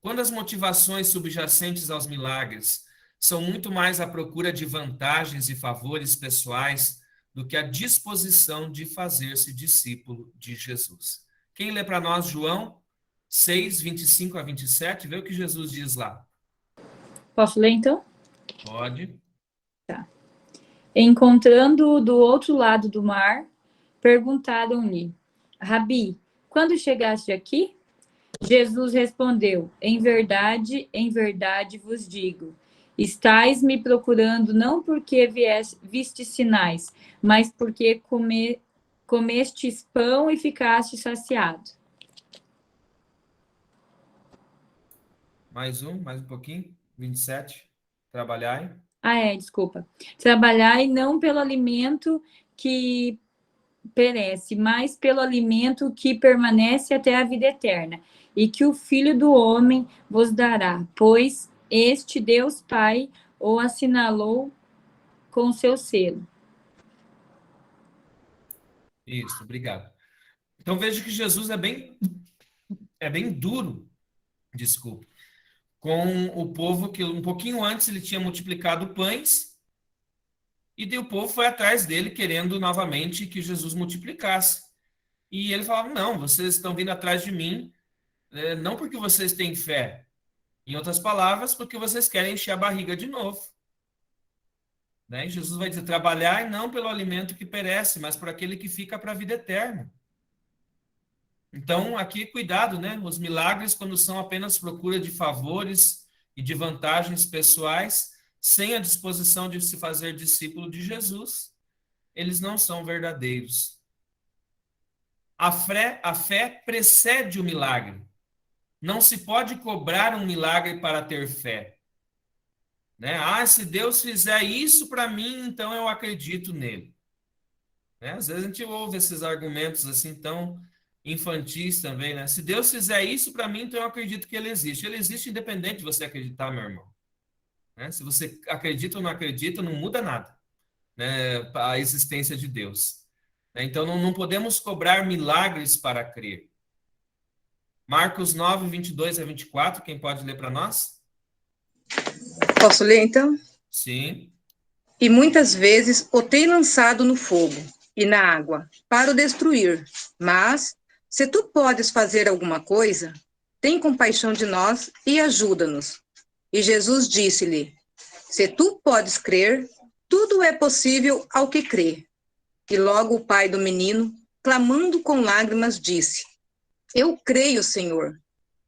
Quando as motivações subjacentes aos milagres são muito mais a procura de vantagens e favores pessoais do que a disposição de fazer-se discípulo de Jesus. Quem lê para nós João 6, 25 a 27, vê o que Jesus diz lá. Posso ler, então? Pode. Tá. Encontrando-o do outro lado do mar, perguntaram-lhe: Rabi, quando chegaste aqui? Jesus respondeu: em verdade vos digo, estais me procurando não porque vistes sinais, mas porque comestes pão e ficaste saciado. Mais um pouquinho. 27. Trabalhai. Desculpa. Trabalhai não pelo alimento que perece, mas pelo alimento que permanece até a vida eterna, e que o Filho do Homem vos dará, pois este Deus Pai o assinalou com seu selo. Isso, obrigado. Então veja que Jesus é bem duro, desculpa, com o povo que um pouquinho antes ele tinha multiplicado pães, e daí o povo foi atrás dele querendo novamente que Jesus multiplicasse. E ele falava: não, vocês estão vindo atrás de mim, não porque vocês têm fé. Em outras palavras, porque vocês querem encher a barriga de novo. E Jesus vai dizer: trabalhar não pelo alimento que perece, mas por aquele que fica para a vida eterna. Então, aqui, cuidado, Os milagres, quando são apenas procura de favores e de vantagens pessoais, sem a disposição de se fazer discípulo de Jesus, eles não são verdadeiros. A fé precede o milagre. Não se pode cobrar um milagre para ter fé. Né? Se Deus fizer isso para mim, então eu acredito nele. Né? Às vezes a gente ouve esses argumentos assim tão infantis também, né? Se Deus fizer isso para mim, então eu acredito que ele existe. Ele existe independente de você acreditar, meu irmão. Né? Se você acredita ou não acredita, não muda nada, né? A existência de Deus. Então não podemos cobrar milagres para crer. Marcos 9, 22 a 24, quem pode ler para nós? Posso ler, então? Sim. E muitas vezes o tem lançado no fogo e na água, para o destruir. Mas, se tu podes fazer alguma coisa, tem compaixão de nós e ajuda-nos. E Jesus disse-lhe, se tu podes crer, tudo é possível ao que crê. E logo o pai do menino, clamando com lágrimas, disse, eu creio, Senhor,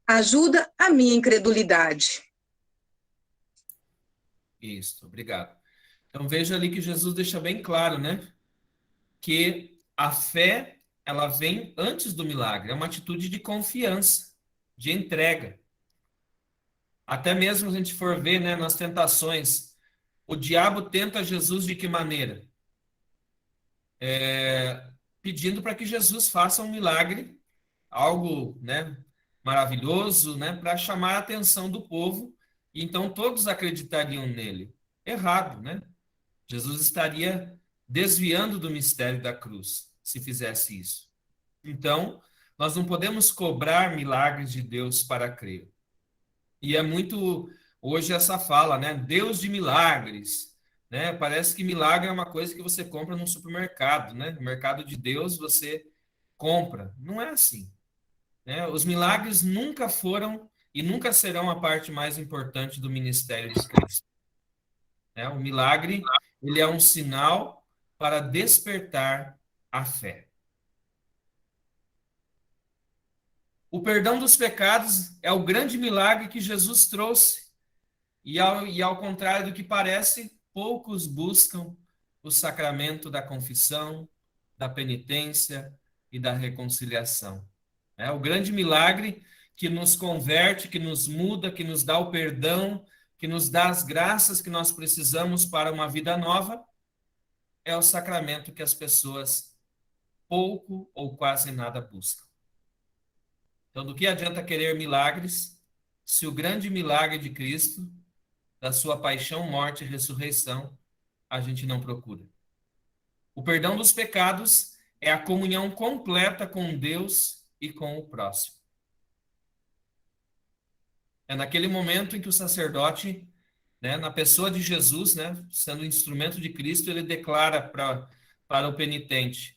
ajuda a minha incredulidade. Isso, obrigado. Então veja ali que Jesus deixa bem claro, né? Que a fé, ela vem antes do milagre, é uma atitude de confiança, de entrega. Até mesmo se a gente for ver, né, nas tentações, o diabo tenta Jesus de que maneira? Pedindo para que Jesus faça um milagre, algo, né, maravilhoso, né, para chamar a atenção do povo, e então todos acreditariam nele. Errado, né? Jesus estaria desviando do mistério da cruz, se fizesse isso. Então, nós não podemos cobrar milagres de Deus para crer. E é muito, hoje, essa fala, né? Deus de milagres. Né? Parece que milagre é uma coisa que você compra num supermercado, né? No mercado de Deus você compra. Não é assim. Né? Os milagres nunca foram e nunca serão a parte mais importante do ministério de Cristo. O milagre, ele é um sinal para despertar a fé. O perdão dos pecados é o grande milagre que Jesus trouxe. E ao contrário do que parece, poucos buscam o sacramento da confissão, da penitência e da reconciliação. É o grande milagre que nos converte, que nos muda, que nos dá o perdão, que nos dá as graças que nós precisamos para uma vida nova, é o sacramento que as pessoas pouco ou quase nada buscam. Então, do que adianta querer milagres se o grande milagre de Cristo, da sua paixão, morte e ressurreição, a gente não procura? O perdão dos pecados é a comunhão completa com Deus e com o próximo. É naquele momento em que o sacerdote, né, na pessoa de Jesus, né, sendo instrumento de Cristo, ele declara para o penitente,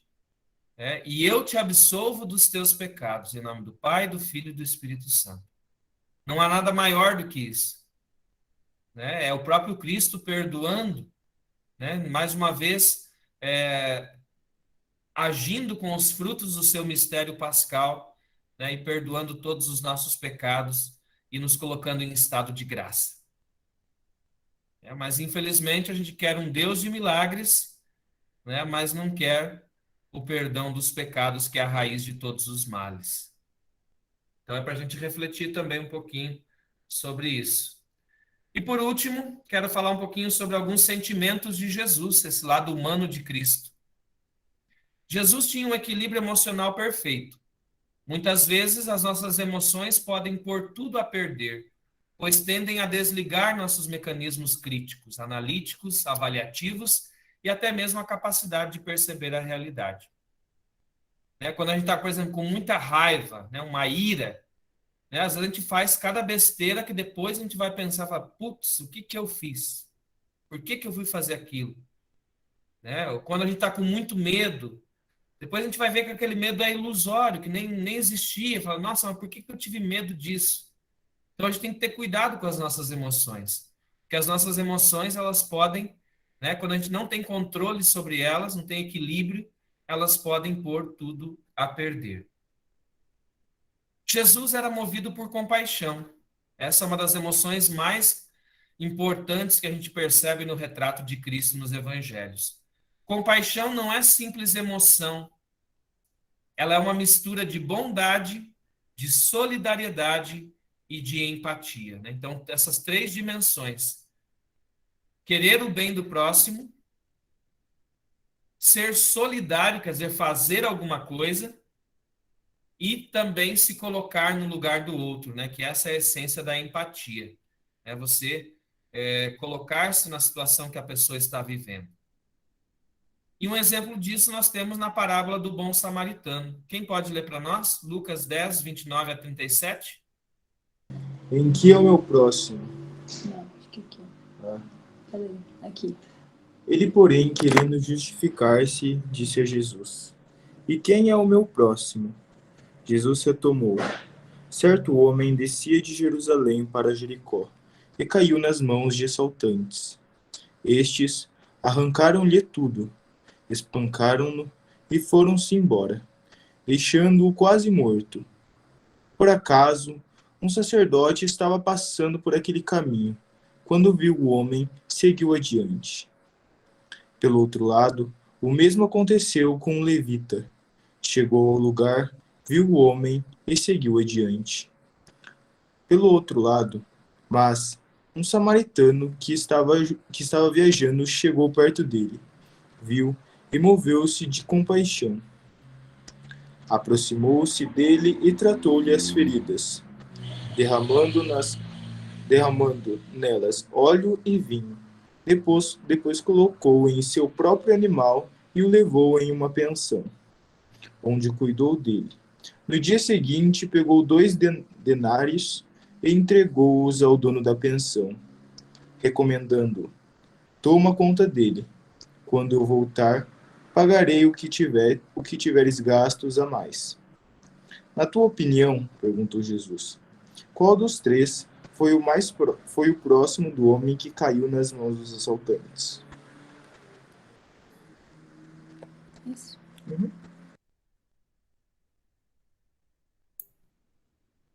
e eu te absolvo dos teus pecados, em nome do Pai, do Filho e do Espírito Santo. Não há nada maior do que isso. Né? É o próprio Cristo perdoando, né, mais uma vez, agindo com os frutos do seu mistério pascal, né, e perdoando todos os nossos pecados e nos colocando em estado de graça. Mas, infelizmente, a gente quer um Deus de milagres, né, mas não quer o perdão dos pecados, que é a raiz de todos os males. Então, é para a gente refletir também um pouquinho sobre isso. E, por último, quero falar um pouquinho sobre alguns sentimentos de Jesus, esse lado humano de Cristo. Jesus tinha um equilíbrio emocional perfeito. Muitas vezes as nossas emoções podem pôr tudo a perder, pois tendem a desligar nossos mecanismos críticos, analíticos, avaliativos e até mesmo a capacidade de perceber a realidade. Quando a gente está, por exemplo, com muita raiva, uma ira, às vezes a gente faz cada besteira que depois a gente vai pensar, putz, o que eu fiz? Por que eu fui fazer aquilo? Quando a gente está com muito medo, depois a gente vai ver que aquele medo é ilusório, que nem existia. Fala, nossa, mas por que eu tive medo disso? Então a gente tem que ter cuidado com as nossas emoções. Porque as nossas emoções, elas podem, quando a gente não tem controle sobre elas, não tem equilíbrio, elas podem pôr tudo a perder. Jesus era movido por compaixão. Essa é uma das emoções mais importantes que a gente percebe no retrato de Cristo nos evangelhos. Compaixão não é simples emoção. Ela é uma mistura de bondade, de solidariedade e de empatia, né? Então, essas três dimensões. Querer o bem do próximo, ser solidário, quer dizer, fazer alguma coisa, e também se colocar no lugar do outro, né? Que essa é a essência da empatia. É você colocar-se na situação que a pessoa está vivendo. E um exemplo disso nós temos na parábola do bom samaritano. Quem pode ler para nós? Lucas 10, 29 a 37. Em que é o meu próximo? Não, acho que aqui. Cadê? Aqui. Ele, porém, querendo justificar-se, disse a Jesus: E quem é o meu próximo? Jesus retomou: Certo homem descia de Jerusalém para Jericó e caiu nas mãos de assaltantes. Estes arrancaram-lhe tudo, espancaram-no e foram-se embora, deixando-o quase morto. Por acaso, um sacerdote estava passando por aquele caminho. Quando viu o homem, seguiu adiante. Pelo outro lado, o mesmo aconteceu com um levita. Chegou ao lugar, viu o homem e seguiu adiante. Pelo outro lado, mas um samaritano que estava viajando chegou perto dele, viu e moveu-se de compaixão. Aproximou-se dele e tratou-lhe as feridas, derramando nelas óleo e vinho. Depois colocou em seu próprio animal e o levou em uma pensão, onde cuidou dele. No dia seguinte, pegou 2 denários e entregou-os ao dono da pensão, recomendando: Toma conta dele. Quando eu voltar, pagarei o que tiveres gastos a mais. Na tua opinião, perguntou Jesus, qual dos 3 foi o próximo do homem que caiu nas mãos dos assaltantes? Isso.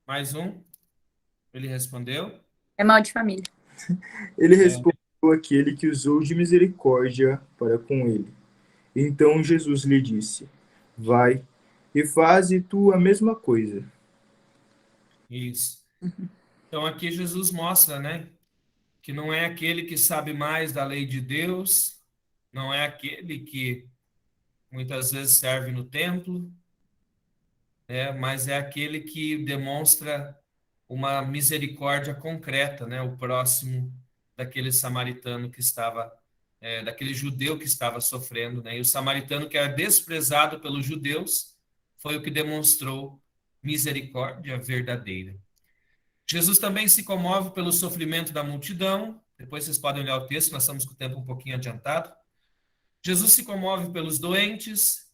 Mais um. Ele respondeu. É mal de família. Ele respondeu aquele que usou de misericórdia para com ele. Então Jesus lhe disse: Vai e faze tu a mesma coisa. Isso. Então aqui Jesus mostra, né, que não é aquele que sabe mais da lei de Deus, não é aquele que muitas vezes serve no templo, mas é aquele que demonstra uma misericórdia concreta, né, o próximo daquele samaritano que estava, daquele judeu que estava sofrendo, né, e o samaritano que era desprezado pelos judeus foi o que demonstrou misericórdia verdadeira. Jesus também se comove pelo sofrimento da multidão. Depois vocês podem olhar o texto, nós estamos com o tempo um pouquinho adiantado. Jesus se comove pelos doentes.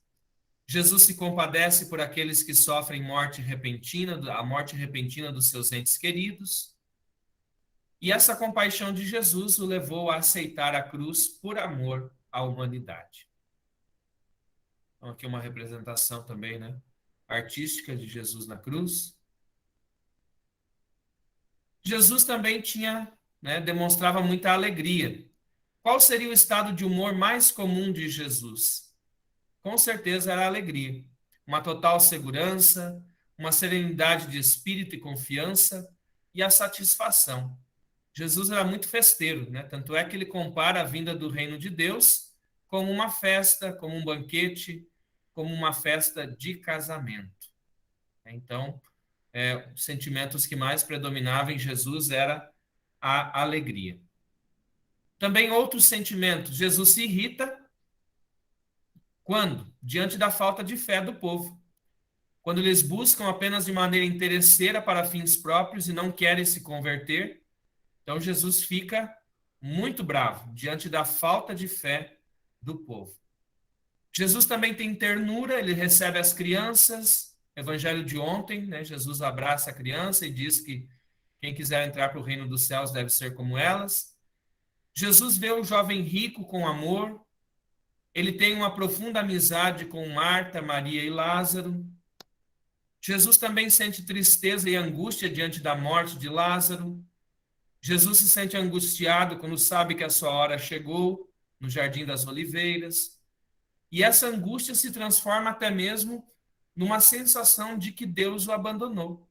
Jesus se compadece por aqueles que sofrem morte repentina, a morte repentina dos seus entes queridos. E essa compaixão de Jesus o levou a aceitar a cruz por amor à humanidade. Então, aqui uma representação também, né, artística de Jesus na cruz. Jesus também demonstrava muita alegria. Qual seria o estado de humor mais comum de Jesus? Com certeza era a alegria. Uma total segurança, uma serenidade de espírito e confiança e a satisfação. Jesus era muito festeiro, né? Tanto é que ele compara a vinda do reino de Deus como uma festa, como um banquete, como uma festa de casamento. Então, os sentimentos que mais predominavam em Jesus era a alegria. Também outros sentimentos. Jesus se irrita quando? Diante da falta de fé do povo. Quando eles buscam apenas de maneira interesseira para fins próprios e não querem se converter. Então Jesus fica muito bravo diante da falta de fé do povo. Jesus também tem ternura, ele recebe as crianças. Evangelho de ontem, né? Jesus abraça a criança e diz que quem quiser entrar para o reino dos céus deve ser como elas. Jesus vê o jovem rico com amor. Ele tem uma profunda amizade com Marta, Maria e Lázaro. Jesus também sente tristeza e angústia diante da morte de Lázaro. Jesus se sente angustiado quando sabe que a sua hora chegou no Jardim das Oliveiras. E essa angústia se transforma até mesmo numa sensação de que Deus o abandonou.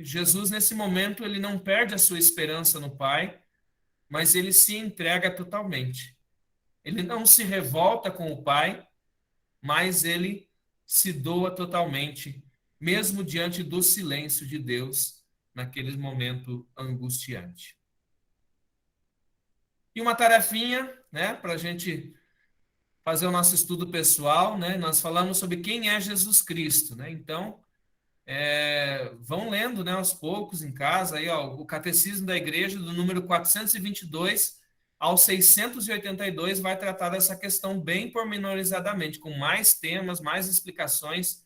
Jesus, nesse momento, ele não perde a sua esperança no Pai, mas ele se entrega totalmente. Ele não se revolta com o Pai, mas ele se doa totalmente, mesmo diante do silêncio de Deus, naquele momento angustiante. E uma tarefinha, né, para a gente fazer o nosso estudo pessoal, né? Nós falamos sobre quem é Jesus Cristo, né? Então, vão lendo, né, aos poucos em casa, aí, ó, o Catecismo da Igreja, do número 422 ao 682, vai tratar dessa questão bem pormenorizadamente, com mais temas, mais explicações.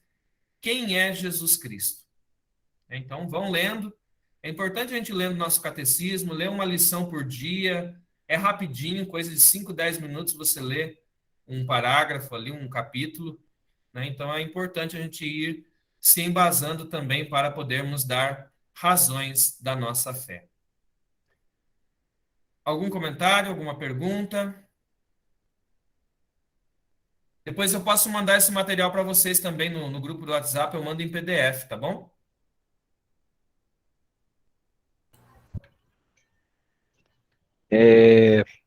Quem é Jesus Cristo? Então, vão lendo. É importante a gente ler o nosso catecismo, ler uma lição por dia. É rapidinho, coisa de 5, 10 minutos você lê um parágrafo ali, um capítulo, né? Então, é importante a gente ir se embasando também para podermos dar razões da nossa fé. Algum comentário, alguma pergunta? Depois eu posso mandar esse material para vocês também no grupo do WhatsApp, eu mando em PDF, tá bom?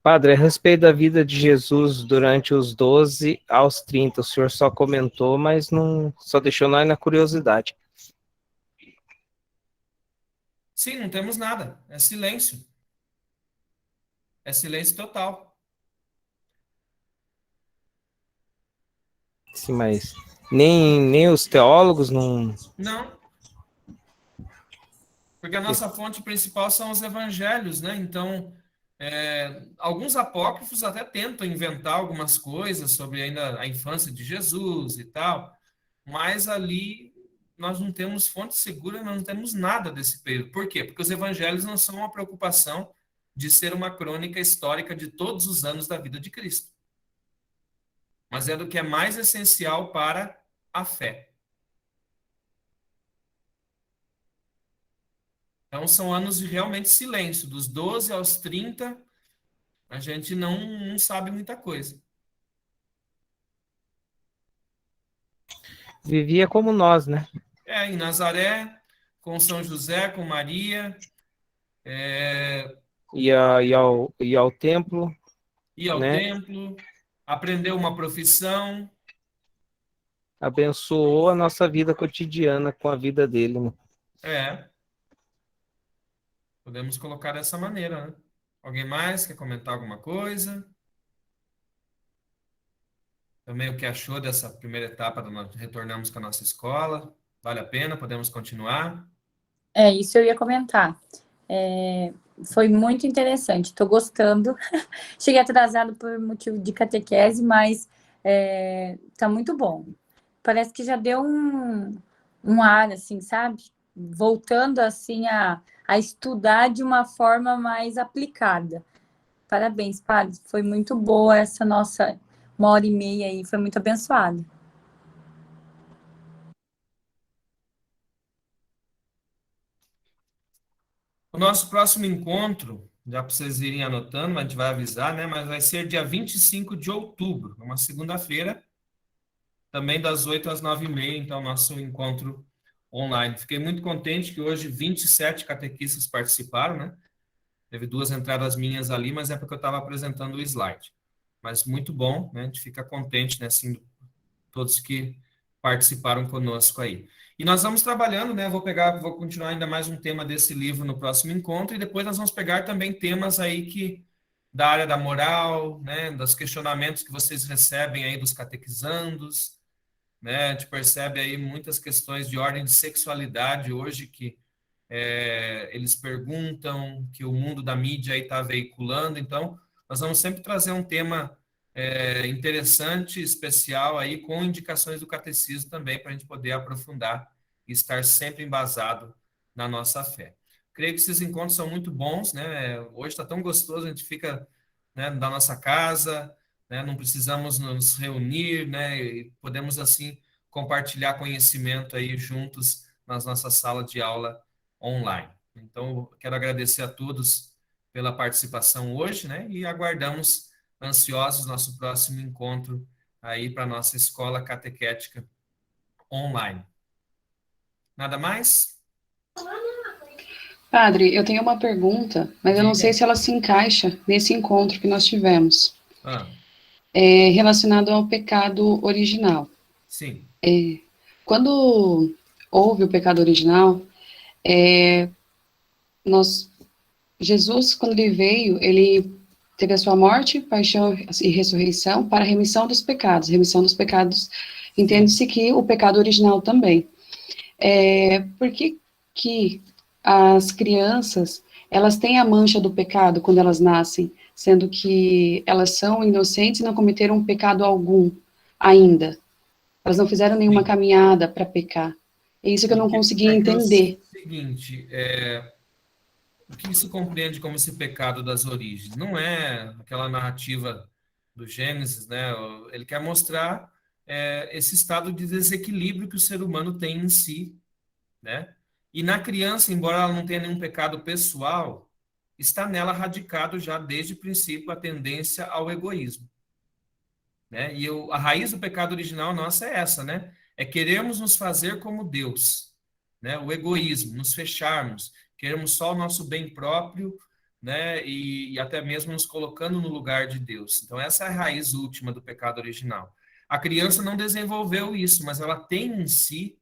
Padre, a respeito da vida de Jesus durante os 12 aos 30, o senhor só comentou, mas não, só deixou nós na curiosidade. Sim, não temos nada, é silêncio. É silêncio total. Sim, mas nem os teólogos não... Não. Porque a nossa fonte principal são os evangelhos, né? Então, alguns apócrifos até tentam inventar algumas coisas sobre ainda a infância de Jesus e tal, mas ali nós não temos fonte segura, nós não temos nada desse período. Por quê? Porque os evangelhos não são uma preocupação de ser uma crônica histórica de todos os anos da vida de Cristo, mas é do que é mais essencial para a fé. Então, são anos de realmente silêncio. Dos 12 aos 30, a gente não sabe muita coisa. Vivia como nós, né? Em Nazaré, com São José, com Maria. Ia ao templo. Ia ao né? templo, aprendeu uma profissão. Abençoou a nossa vida cotidiana com a vida dele, né? Podemos colocar dessa maneira, né? Alguém mais quer comentar alguma coisa? Também o que achou dessa primeira etapa do nós retornamos com a nossa escola? Vale a pena? Podemos continuar? Isso eu ia comentar. Foi muito interessante, estou gostando. Cheguei atrasado por motivo de catequese, mas tá muito bom. Parece que já deu um ar, assim, sabe? Voltando, assim, a estudar de uma forma mais aplicada. Parabéns, padre. Foi muito boa essa nossa 1h30 aí, foi muito abençoada. O nosso próximo encontro, já para vocês irem anotando, a gente vai avisar, né? Mas vai ser dia 25 de outubro, uma segunda-feira, também das 8 às 9h30, então, nosso encontro online. Fiquei muito contente que hoje 27 catequistas participaram, né? Teve 2 entradas minhas ali, mas é porque eu estava apresentando o slide. Mas muito bom, né? A gente fica contente, né? Assim, todos que participaram conosco aí. E nós vamos trabalhando, né? Vou continuar ainda mais um tema desse livro no próximo encontro, e depois nós vamos pegar também temas aí da área da moral, né? Dos questionamentos que vocês recebem aí dos catequizandos, né? A gente percebe aí muitas questões de ordem de sexualidade hoje que eles perguntam, que o mundo da mídia aí está veiculando. Então, nós vamos sempre trazer um tema interessante, especial aí, com indicações do catecismo também, para a gente poder aprofundar e estar sempre embasado na nossa fé. Creio que esses encontros são muito bons, né? Hoje está tão gostoso, a gente fica, né, da nossa casa, né? Não precisamos nos reunir, né? E podemos, assim, compartilhar conhecimento aí juntos nas nossas salas de aula online. Então, quero agradecer a todos pela participação hoje, né? E aguardamos ansiosos nosso próximo encontro aí para a nossa escola catequética online. Nada mais? Padre, eu tenho uma pergunta, mas eu não sei se ela se encaixa nesse encontro que nós tivemos. Relacionado ao pecado original. Sim. Quando houve o pecado original, Jesus, quando ele veio, ele teve a sua morte, paixão e ressurreição para a remissão dos pecados. Remissão dos pecados, entende-se que o pecado original também. Por que as crianças, elas têm a mancha do pecado quando elas nascem, sendo que elas são inocentes e não cometeram pecado algum ainda? Elas não fizeram nenhuma caminhada para pecar. É isso que eu não consegui entender. É o seguinte, o que se compreende como esse pecado das origens? Não é aquela narrativa do Gênesis, né? Ele quer mostrar esse estado de desequilíbrio que o ser humano tem em si, né? E na criança, embora ela não tenha nenhum pecado pessoal, está nela radicado já desde o princípio a tendência ao egoísmo, né? E a raiz do pecado original nossa é essa, né? É querermos nos fazer como Deus, né? O egoísmo, nos fecharmos, queremos só o nosso bem próprio, né? E até mesmo nos colocando no lugar de Deus. Então essa é a raiz última do pecado original. A criança não desenvolveu isso, mas ela tem em si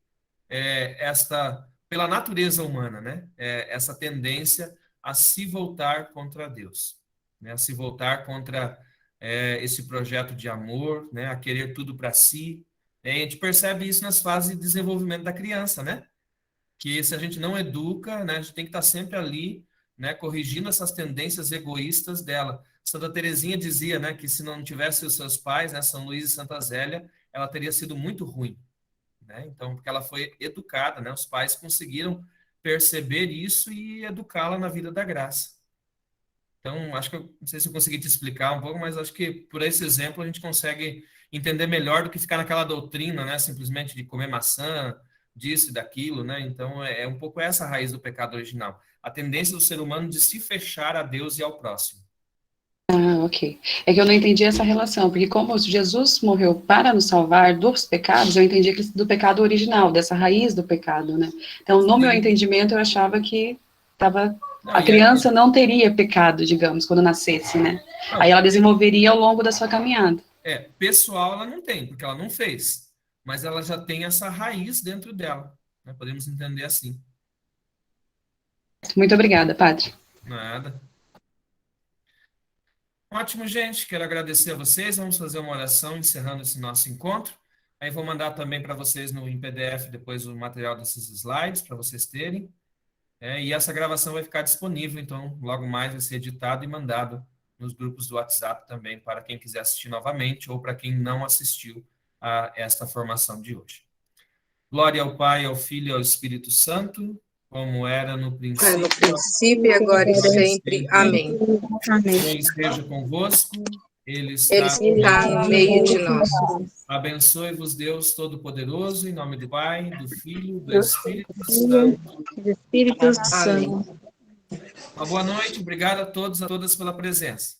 pela natureza humana, né? Essa tendência a se voltar contra Deus, né? A se voltar contra esse projeto de amor, né? A querer tudo para si. A gente percebe isso nas fases de desenvolvimento da criança, né? Que se a gente não educa, né? A gente tem que estar sempre ali, né? Corrigindo essas tendências egoístas dela. Santa Teresinha dizia, né? Que se não tivesse os seus pais, né? São Luís e Santa Zélia, ela teria sido muito ruim, né? Então, porque ela foi educada, né? Os pais conseguiram perceber isso e educá-la na vida da graça. Então, acho que não sei se eu consegui te explicar um pouco, mas acho que por esse exemplo a gente consegue entender melhor do que ficar naquela doutrina, né? Simplesmente de comer maçã, disso e daquilo, né? Então, é um pouco essa a raiz do pecado original. A tendência do ser humano de se fechar a Deus e ao próximo. Ok. É que eu não entendi essa relação, porque como Jesus morreu para nos salvar dos pecados, eu entendi do pecado original, dessa raiz do pecado, né? Então, no meu entendimento, eu achava que a criança não teria pecado, digamos, quando nascesse, né? Aí ela desenvolveria ao longo da sua caminhada. Pessoal ela não tem, porque ela não fez, mas ela já tem essa raiz dentro dela, né? Podemos entender assim. Muito obrigada, padre. Nada. Ótimo, gente. Quero agradecer a vocês. Vamos fazer uma oração encerrando esse nosso encontro. Aí vou mandar também para vocês em PDF depois o material desses slides para vocês terem. E essa gravação vai ficar disponível, então logo mais vai ser editado e mandado nos grupos do WhatsApp também para quem quiser assistir novamente ou para quem não assistiu a esta formação de hoje. Glória ao Pai, ao Filho e ao Espírito Santo, como era no princípio, agora e sempre. Amém. Amém. Esteja convosco, Ele está no meio de nós. Abençoe-vos, Deus Todo-Poderoso, em nome do Pai, do Filho, do Espírito Santo. Amém. Uma boa noite, obrigado a todos e a todas pela presença.